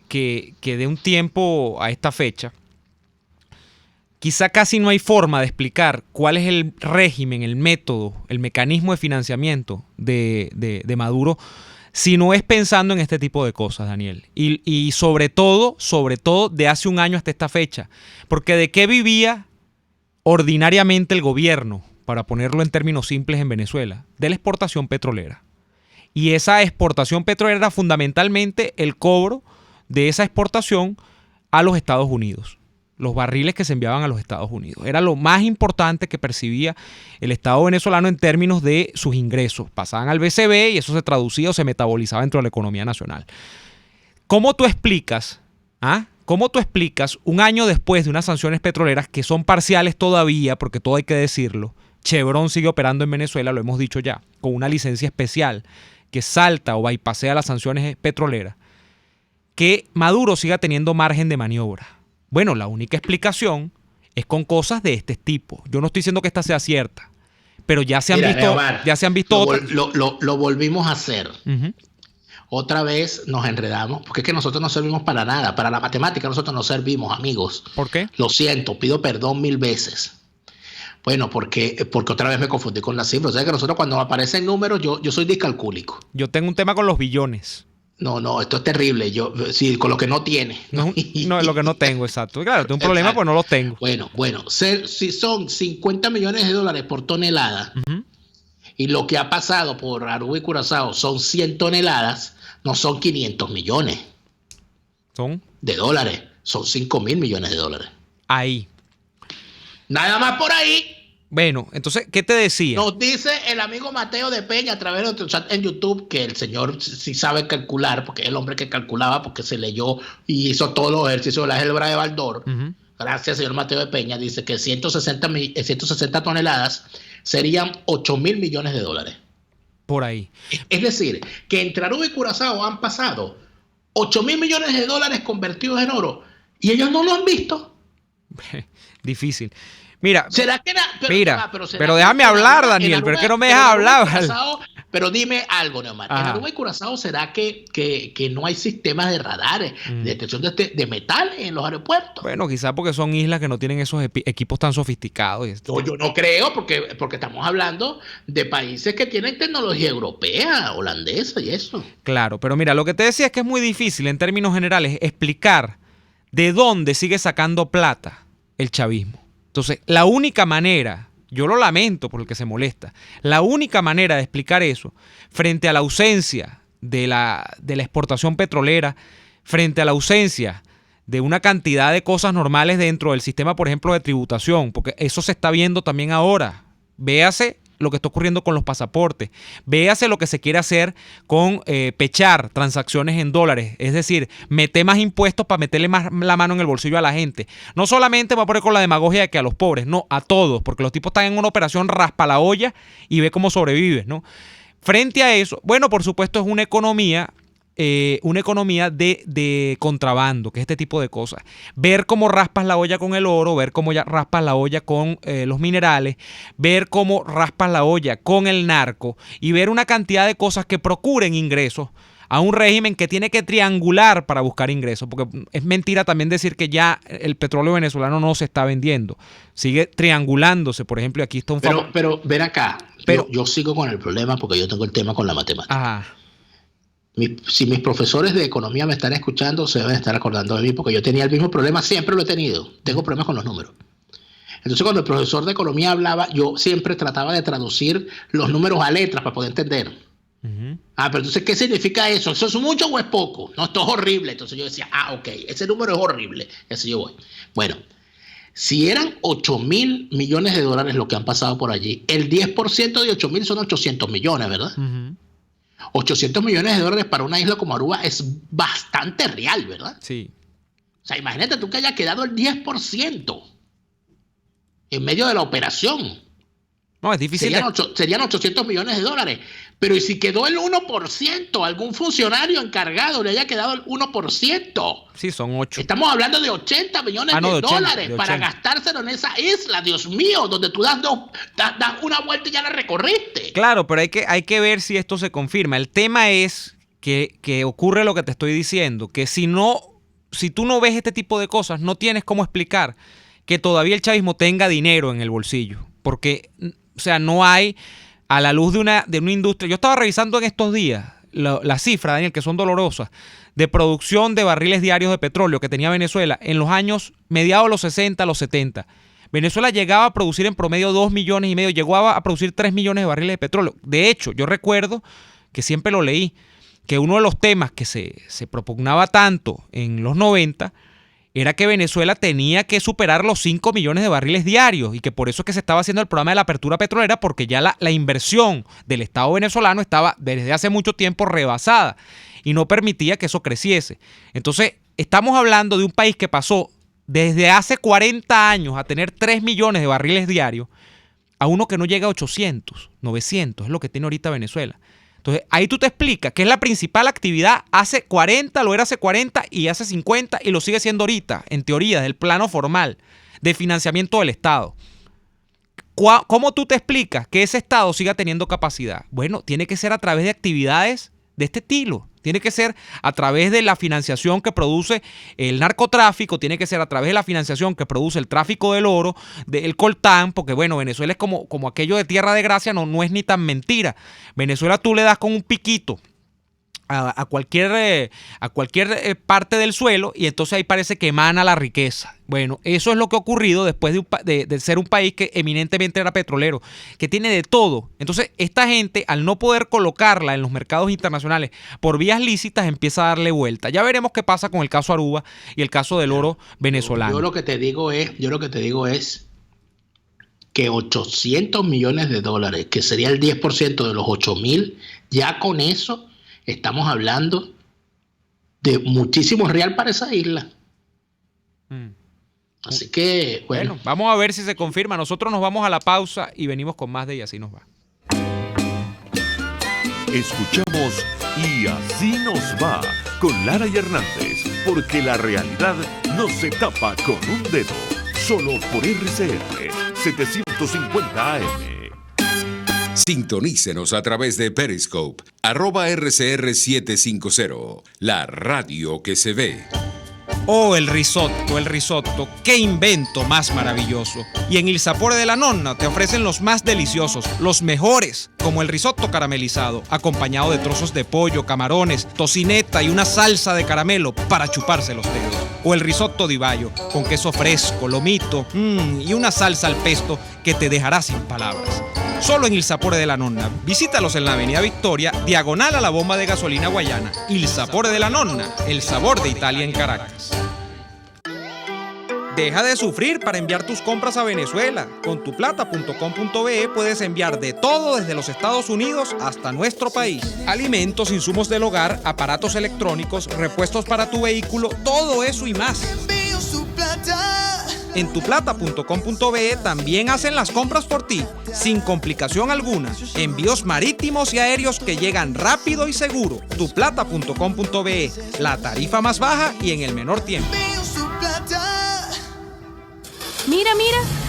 que de un tiempo a esta fecha, quizá casi no hay forma de explicar cuál es el régimen, el método, el mecanismo de financiamiento de Maduro, si no es pensando en este tipo de cosas, Daniel. Y sobre todo de hace un año hasta esta fecha. Porque ¿de qué vivía ordinariamente el gobierno, para ponerlo en términos simples, en Venezuela? De la exportación petrolera. Y esa exportación petrolera era fundamentalmente el cobro de esa exportación a los Estados Unidos. Los barriles que se enviaban a los Estados Unidos. Era lo más importante que percibía el Estado venezolano en términos de sus ingresos. Pasaban al BCB y eso se traducía o se metabolizaba dentro de la economía nacional. ¿Cómo tú explicas un año después de unas sanciones petroleras que son parciales todavía, porque todo hay que decirlo? Chevron sigue operando en Venezuela, lo hemos dicho ya, con una licencia especial que salta o bypassea las sanciones petroleras. Que Maduro siga teniendo margen de maniobra. Bueno, la única explicación es con cosas de este tipo. Yo no estoy diciendo que esta sea cierta, pero ya se han visto otras. Lo volvimos a hacer. Uh-huh. Otra vez nos enredamos, porque es que nosotros no servimos para nada. Para la matemática nosotros no servimos, amigos. ¿Por qué? Lo siento, pido perdón 1000 veces. Bueno, porque otra vez me confundí con las cifras. O sea que nosotros cuando aparecen números, yo soy discalcúlico. Yo tengo un tema con los billones. No, esto es terrible. Sí, con lo que no tiene. No, lo que no tengo, exacto. Claro, tengo un problema, pues no lo tengo. Bueno, si son 50 millones de dólares por tonelada, uh-huh, y lo que ha pasado por Aruba y Curazao son 100 toneladas, no son 500 millones. ¿Son? De dólares. Son 5.000 millones de dólares. Ahí. Nada más por ahí. Bueno, entonces, ¿qué te decía? Nos dice el amigo Mateo de Peña a través de nuestro chat en YouTube que el señor sí sabe calcular, porque es el hombre que calculaba, porque se leyó y hizo todos los ejercicios de la álgebra de Baldor. Uh-huh. Gracias, señor Mateo de Peña. Dice que 160 toneladas serían 8.000 millones de dólares. Por ahí. Es decir, que entre Aruba y Curazao han pasado 8.000 millones de dólares convertidos en oro y ellos no lo han visto. Difícil. Mira, ¿será que pero déjame hablar, Daniel, pero es que no me dejas hablar. Pero dime algo, Neomar. En Aruba y Curazao, ¿será que no hay sistemas de radares, de detección de metal en los aeropuertos? Bueno, quizás porque son islas que no tienen esos equipos tan sofisticados. Yo no creo, porque estamos hablando de países que tienen tecnología europea, holandesa y eso. Claro, pero mira, lo que te decía es que es muy difícil en términos generales explicar de dónde sigue sacando plata el chavismo. Entonces, la única manera, yo lo lamento por el que se molesta, la única manera de explicar eso, frente a la ausencia de la exportación petrolera, frente a la ausencia de una cantidad de cosas normales dentro del sistema, por ejemplo, de tributación, porque eso se está viendo también ahora. Véase lo que está ocurriendo con los pasaportes. Véase lo que se quiere hacer con pechar transacciones en dólares. Es decir, meter más impuestos para meterle más la mano en el bolsillo a la gente. No solamente va a poner con la demagogia de que a los pobres, no, a todos, porque los tipos están en una operación raspa la olla y ve cómo sobrevives, ¿no? Frente a eso, bueno, por supuesto es una economía de contrabando, que es este tipo de cosas. Ver cómo raspas la olla con el oro, ver cómo ya raspas la olla con los minerales, ver cómo raspas la olla con el narco y ver una cantidad de cosas que procuren ingresos a un régimen que tiene que triangular para buscar ingresos, porque es mentira también decir que ya el petróleo venezolano no se está vendiendo, sigue triangulándose. Por ejemplo, aquí está un pero ven acá, yo sigo con el problema porque yo tengo el tema con la matemática. Ajá. Si mis profesores de economía me están escuchando, se deben estar acordando de mí, porque yo tenía el mismo problema, siempre lo he tenido, tengo problemas con los números. Entonces, cuando el profesor de economía hablaba, yo siempre trataba de traducir los números a letras para poder entender. Uh-huh. Pero entonces, ¿qué significa eso? ¿Eso es mucho o es poco? No, esto es horrible. Entonces yo decía, ok, ese número es horrible. Ese yo voy. Bueno, si eran 8.000 millones de dólares lo que han pasado por allí, el 10% de 8.000 son 800 millones, ¿verdad? Uh-huh. 800 millones de dólares para una isla como Aruba es bastante real, ¿verdad? Sí. O sea, imagínate tú que haya quedado el 10% en medio de la operación. No, es difícil. Serían 800 millones de dólares. Pero ¿y si quedó el 1%? ¿Algún funcionario encargado le haya quedado el 1%? Sí, son 8. Estamos hablando de 80 millones de dólares para gastárselo en esa isla, Dios mío, donde tú das una vuelta y ya la recorriste. Claro, pero hay que ver si esto se confirma. El tema es que ocurre lo que te estoy diciendo, que si tú no ves este tipo de cosas, no tienes cómo explicar que todavía el chavismo tenga dinero en el bolsillo. Porque, o sea, no hay, a la luz de una industria. Yo estaba revisando en estos días las cifras, Daniel, que son dolorosas, de producción de barriles diarios de petróleo que tenía Venezuela en los años mediados de los 60 a los 70. Venezuela llegaba a producir en promedio 2,5 millones, llegó a producir 3 millones de barriles de petróleo. De hecho, yo recuerdo que siempre lo leí, que uno de los temas que se propugnaba tanto en los 90 era que Venezuela tenía que superar los 5 millones de barriles diarios y que por eso es que se estaba haciendo el programa de la apertura petrolera, porque ya la inversión del Estado venezolano estaba desde hace mucho tiempo rebasada y no permitía que eso creciese. Entonces, estamos hablando de un país que pasó desde hace 40 años a tener 3 millones de barriles diarios a uno que no llega a 800, 900, es lo que tiene ahorita Venezuela. Entonces, ahí tú te explicas que es la principal actividad hace 40, lo era hace 40 y hace 50 y lo sigue siendo ahorita, en teoría, del plano formal de financiamiento del Estado. ¿Cómo tú te explicas que ese Estado siga teniendo capacidad? Bueno, tiene que ser a través de actividades de este estilo. Tiene que ser a través de la financiación que produce el narcotráfico, tiene que ser a través de la financiación que produce el tráfico del oro, del coltán, porque bueno, Venezuela es como aquello de tierra de gracia, no es ni tan mentira. Venezuela tú le das con un piquito a cualquier parte del suelo y entonces ahí parece que emana la riqueza. Bueno, eso es lo que ha ocurrido después de ser un país que eminentemente era petrolero, que tiene de todo. Entonces esta gente, al no poder colocarla en los mercados internacionales por vías lícitas, empieza a darle vuelta. Ya veremos qué pasa con el caso Aruba y el caso del oro venezolano. Yo lo que te digo es que 800 millones de dólares, que sería el 10% de los 8.000, ya con eso estamos hablando de muchísimo real para esa isla. Así que, bueno. Vamos a ver si se confirma. Nosotros nos vamos a la pausa y venimos con más de Y Así Nos Va. Escuchamos Y Así Nos Va con Lara y Hernández, porque la realidad no se tapa con un dedo. Solo por RCR 750 AM. Sintonícenos a través de Periscope, @RCR750, la radio que se ve. Oh, el risotto, qué invento más maravilloso. Y en Il Sapore della Nonna te ofrecen los más deliciosos, los mejores, como el risotto caramelizado, acompañado de trozos de pollo, camarones, tocineta y una salsa de caramelo para chuparse los dedos. O el risotto di Baio, con queso fresco, lomito y una salsa al pesto que te dejará sin palabras. Solo en Il Sapore della Nonna. Visítalos en la Avenida Victoria, diagonal a la bomba de gasolina Guayana. Il Sapore della Nonna, el sabor de Italia en Caracas. Deja de sufrir para enviar tus compras a Venezuela. Con tuplata.com.be puedes enviar de todo desde los Estados Unidos hasta nuestro país. Alimentos, insumos del hogar, aparatos electrónicos, repuestos para tu vehículo, todo eso y más. En tuplata.com.be también hacen las compras por ti, sin complicación alguna. Envíos marítimos y aéreos que llegan rápido y seguro. Tuplata.com.be, la tarifa más baja y en el menor tiempo. Mira,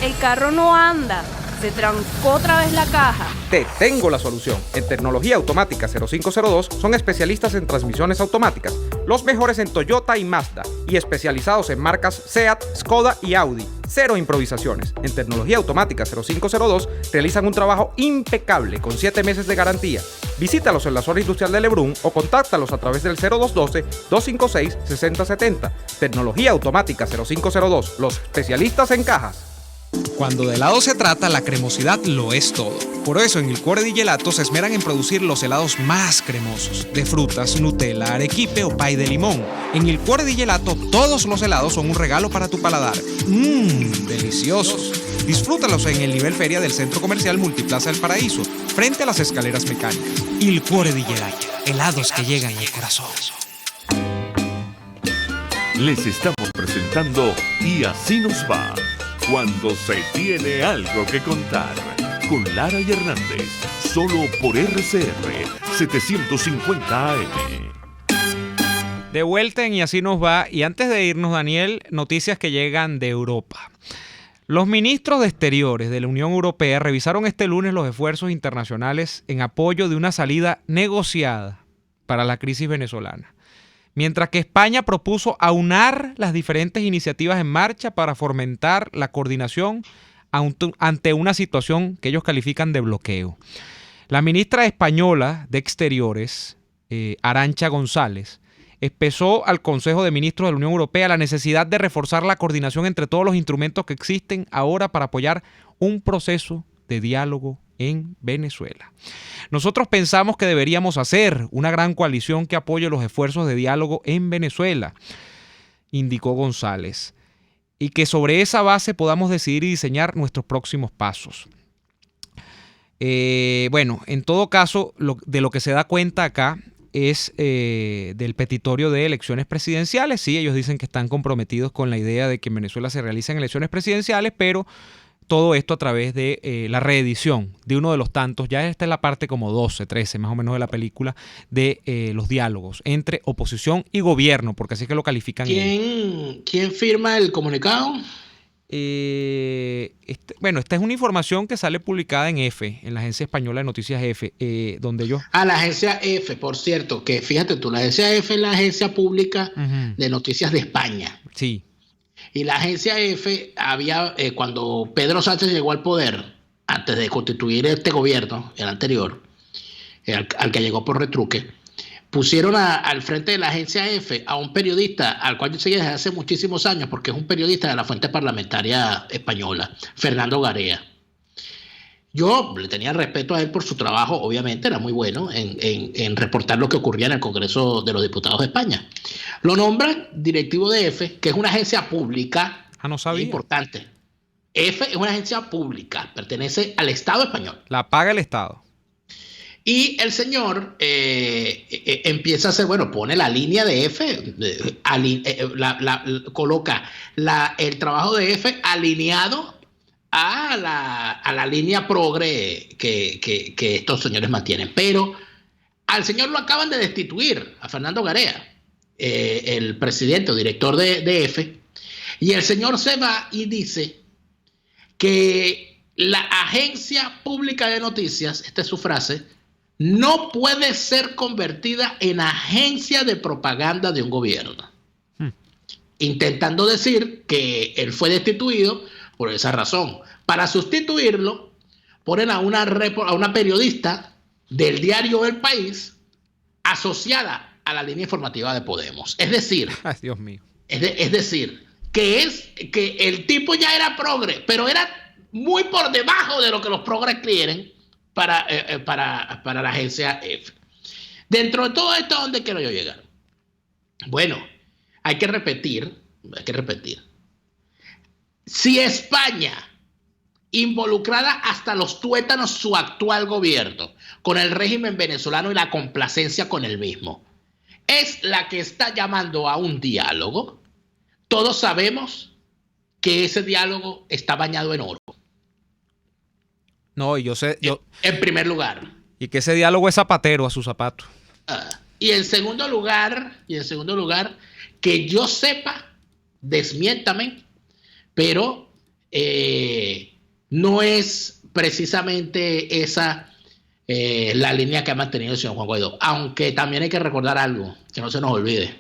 el carro no anda. Se trancó otra vez la caja. Te tengo la solución. En Tecnología Automática 0502 son especialistas en transmisiones automáticas, los mejores en Toyota y Mazda, y especializados en marcas Seat, Skoda y Audi. Cero improvisaciones. En Tecnología Automática 0502 realizan un trabajo impecable con 7 meses de garantía. Visítalos en la zona industrial de Lebrún o contáctalos a través del 0212-256-6070. Tecnología Automática 0502, los especialistas en cajas. Cuando de helado se trata, la cremosidad lo es todo. Por eso en el Cuore di Gelato se esmeran en producir los helados más cremosos, de frutas, Nutella, arequipe o pay de limón. En el Cuore di Gelato todos los helados son un regalo para tu paladar. Deliciosos. Disfrútalos en el nivel feria del Centro Comercial Multiplaza del Paraíso, frente a las escaleras mecánicas. Il Cuore di Gelato, helados que llegan al corazón. Les estamos presentando Y así nos va, cuando se tiene algo que contar, con Lara y Hernández, solo por RCR 750 AM. De vuelta en Y así nos va, y antes de irnos, Daniel, noticias que llegan de Europa. Los ministros de Exteriores de la Unión Europea revisaron este lunes los esfuerzos internacionales en apoyo de una salida negociada para la crisis venezolana, mientras que España propuso aunar las diferentes iniciativas en marcha para fomentar la coordinación ante una situación que ellos califican de bloqueo. La ministra española de Exteriores, Arantxa González, expresó al Consejo de Ministros de la Unión Europea la necesidad de reforzar la coordinación entre todos los instrumentos que existen ahora para apoyar un proceso de diálogo en Venezuela. Nosotros pensamos que deberíamos hacer una gran coalición que apoye los esfuerzos de diálogo en Venezuela, indicó González, y que sobre esa base podamos decidir y diseñar nuestros próximos pasos. Bueno, en todo caso, de lo que se da cuenta acá es del petitorio de elecciones presidenciales. Sí, ellos dicen que están comprometidos con la idea de que en Venezuela se realicen elecciones presidenciales, pero todo esto a través de la reedición de uno de los tantos, ya esta es la parte como 12, 13 más o menos de la película, de los diálogos entre oposición y gobierno, porque así es que lo califican. ¿Quién firma el comunicado? Esta es una información que sale publicada en EFE, en la agencia española de noticias EFE, donde yo... La agencia EFE, por cierto, que fíjate tú, la agencia EFE es la agencia pública de noticias de España. Sí. Y la agencia EFE había, cuando Pedro Sánchez llegó al poder, antes de constituir este gobierno, el anterior, al que llegó por retruque, pusieron al frente de la agencia EFE a un periodista al cual yo seguía desde hace muchísimos años, porque es un periodista de la fuente parlamentaria española, Fernando Garea. Yo le tenía respeto a él por su trabajo, obviamente, era muy bueno en reportar lo que ocurría en el Congreso de los Diputados de España. Lo nombran directivo de EFE, que es una agencia pública. No sabía. Importante. EFE es una agencia pública, pertenece al Estado español. La paga el Estado. Y el señor empieza a hacer, pone la línea de EFE, coloca el trabajo de EFE alineado a la línea progre que estos señores mantienen. Pero al señor lo acaban de destituir, a Fernando Garea, el presidente o director de EFE, y el señor se va y dice que la agencia pública de noticias, esta es su frase, no puede ser convertida en agencia de propaganda de un gobierno. Intentando decir que él fue destituido por esa razón. Para sustituirlo, ponen a una periodista del diario El País asociada a la línea informativa de Podemos. Es decir, ay, Dios mío. Es decir, que el tipo ya era progre, pero era muy por debajo de lo que los progres quieren para la agencia EFE. Dentro de todo esto, ¿a dónde quiero yo llegar? Bueno, hay que repetir. Si España, involucrada hasta los tuétanos su actual gobierno, con el régimen venezolano y la complacencia con el mismo, es la que está llamando a un diálogo, todos sabemos que ese diálogo está bañado en oro. No, y yo sé, En primer lugar. y que ese diálogo es zapatero a su zapato. Y en segundo lugar, que yo sepa, desmiéntame, pero no es precisamente esa la línea que ha mantenido el señor Juan Guaidó. Aunque también hay que recordar algo, que no se nos olvide.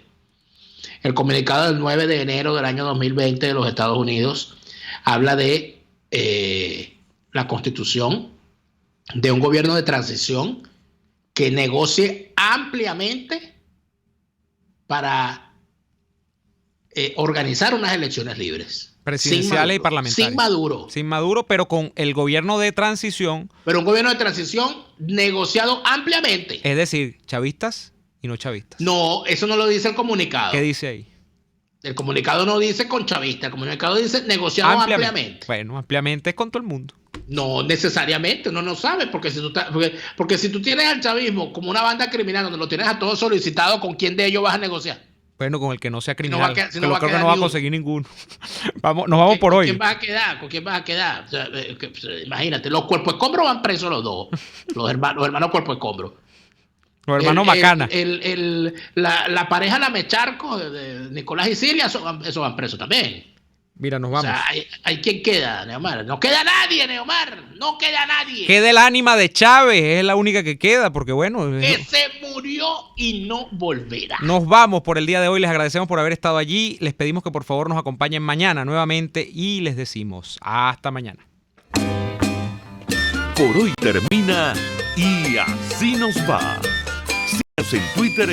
El comunicado del 9 de enero del año 2020 de los Estados Unidos habla de la constitución de un gobierno de transición que negocie ampliamente para organizar unas elecciones libres. Presidenciales y parlamentarias. Sin Maduro. Pero con el gobierno de transición. Pero un gobierno de transición negociado ampliamente. Es decir, chavistas y no chavistas. No, eso no lo dice el comunicado. ¿Qué dice ahí? El comunicado no dice con chavistas, el comunicado dice negociado ampliamente. Bueno, ampliamente es con todo el mundo. No necesariamente, uno no sabe, porque si tú tienes al chavismo como una banda criminal donde lo tienes a todos solicitados, ¿con quién de ellos vas a negociar? Bueno, con el que no sea criminal. Creo que no va a ninguno. Conseguir ninguno. Nos vamos por hoy. ¿Con quién vas a quedar? O sea, imagínate, los cuerpos escombros van presos los dos. Los hermanos cuerpos escombros. Los hermanos Macana. La pareja La Mecharco de Nicolás y Silvia, esos van presos también. Mira, nos vamos. O sea, ¿hay quién queda, Neomar? No queda nadie, Neomar. No queda nadie. Queda el ánima de Chávez, es la única que queda, porque bueno. Que se murió y no volverá. Nos vamos por el día de hoy. Les agradecemos por haber estado allí. Les pedimos que por favor nos acompañen mañana nuevamente y les decimos hasta mañana. Por hoy termina Y Así Nos Va. Síganos en Twitter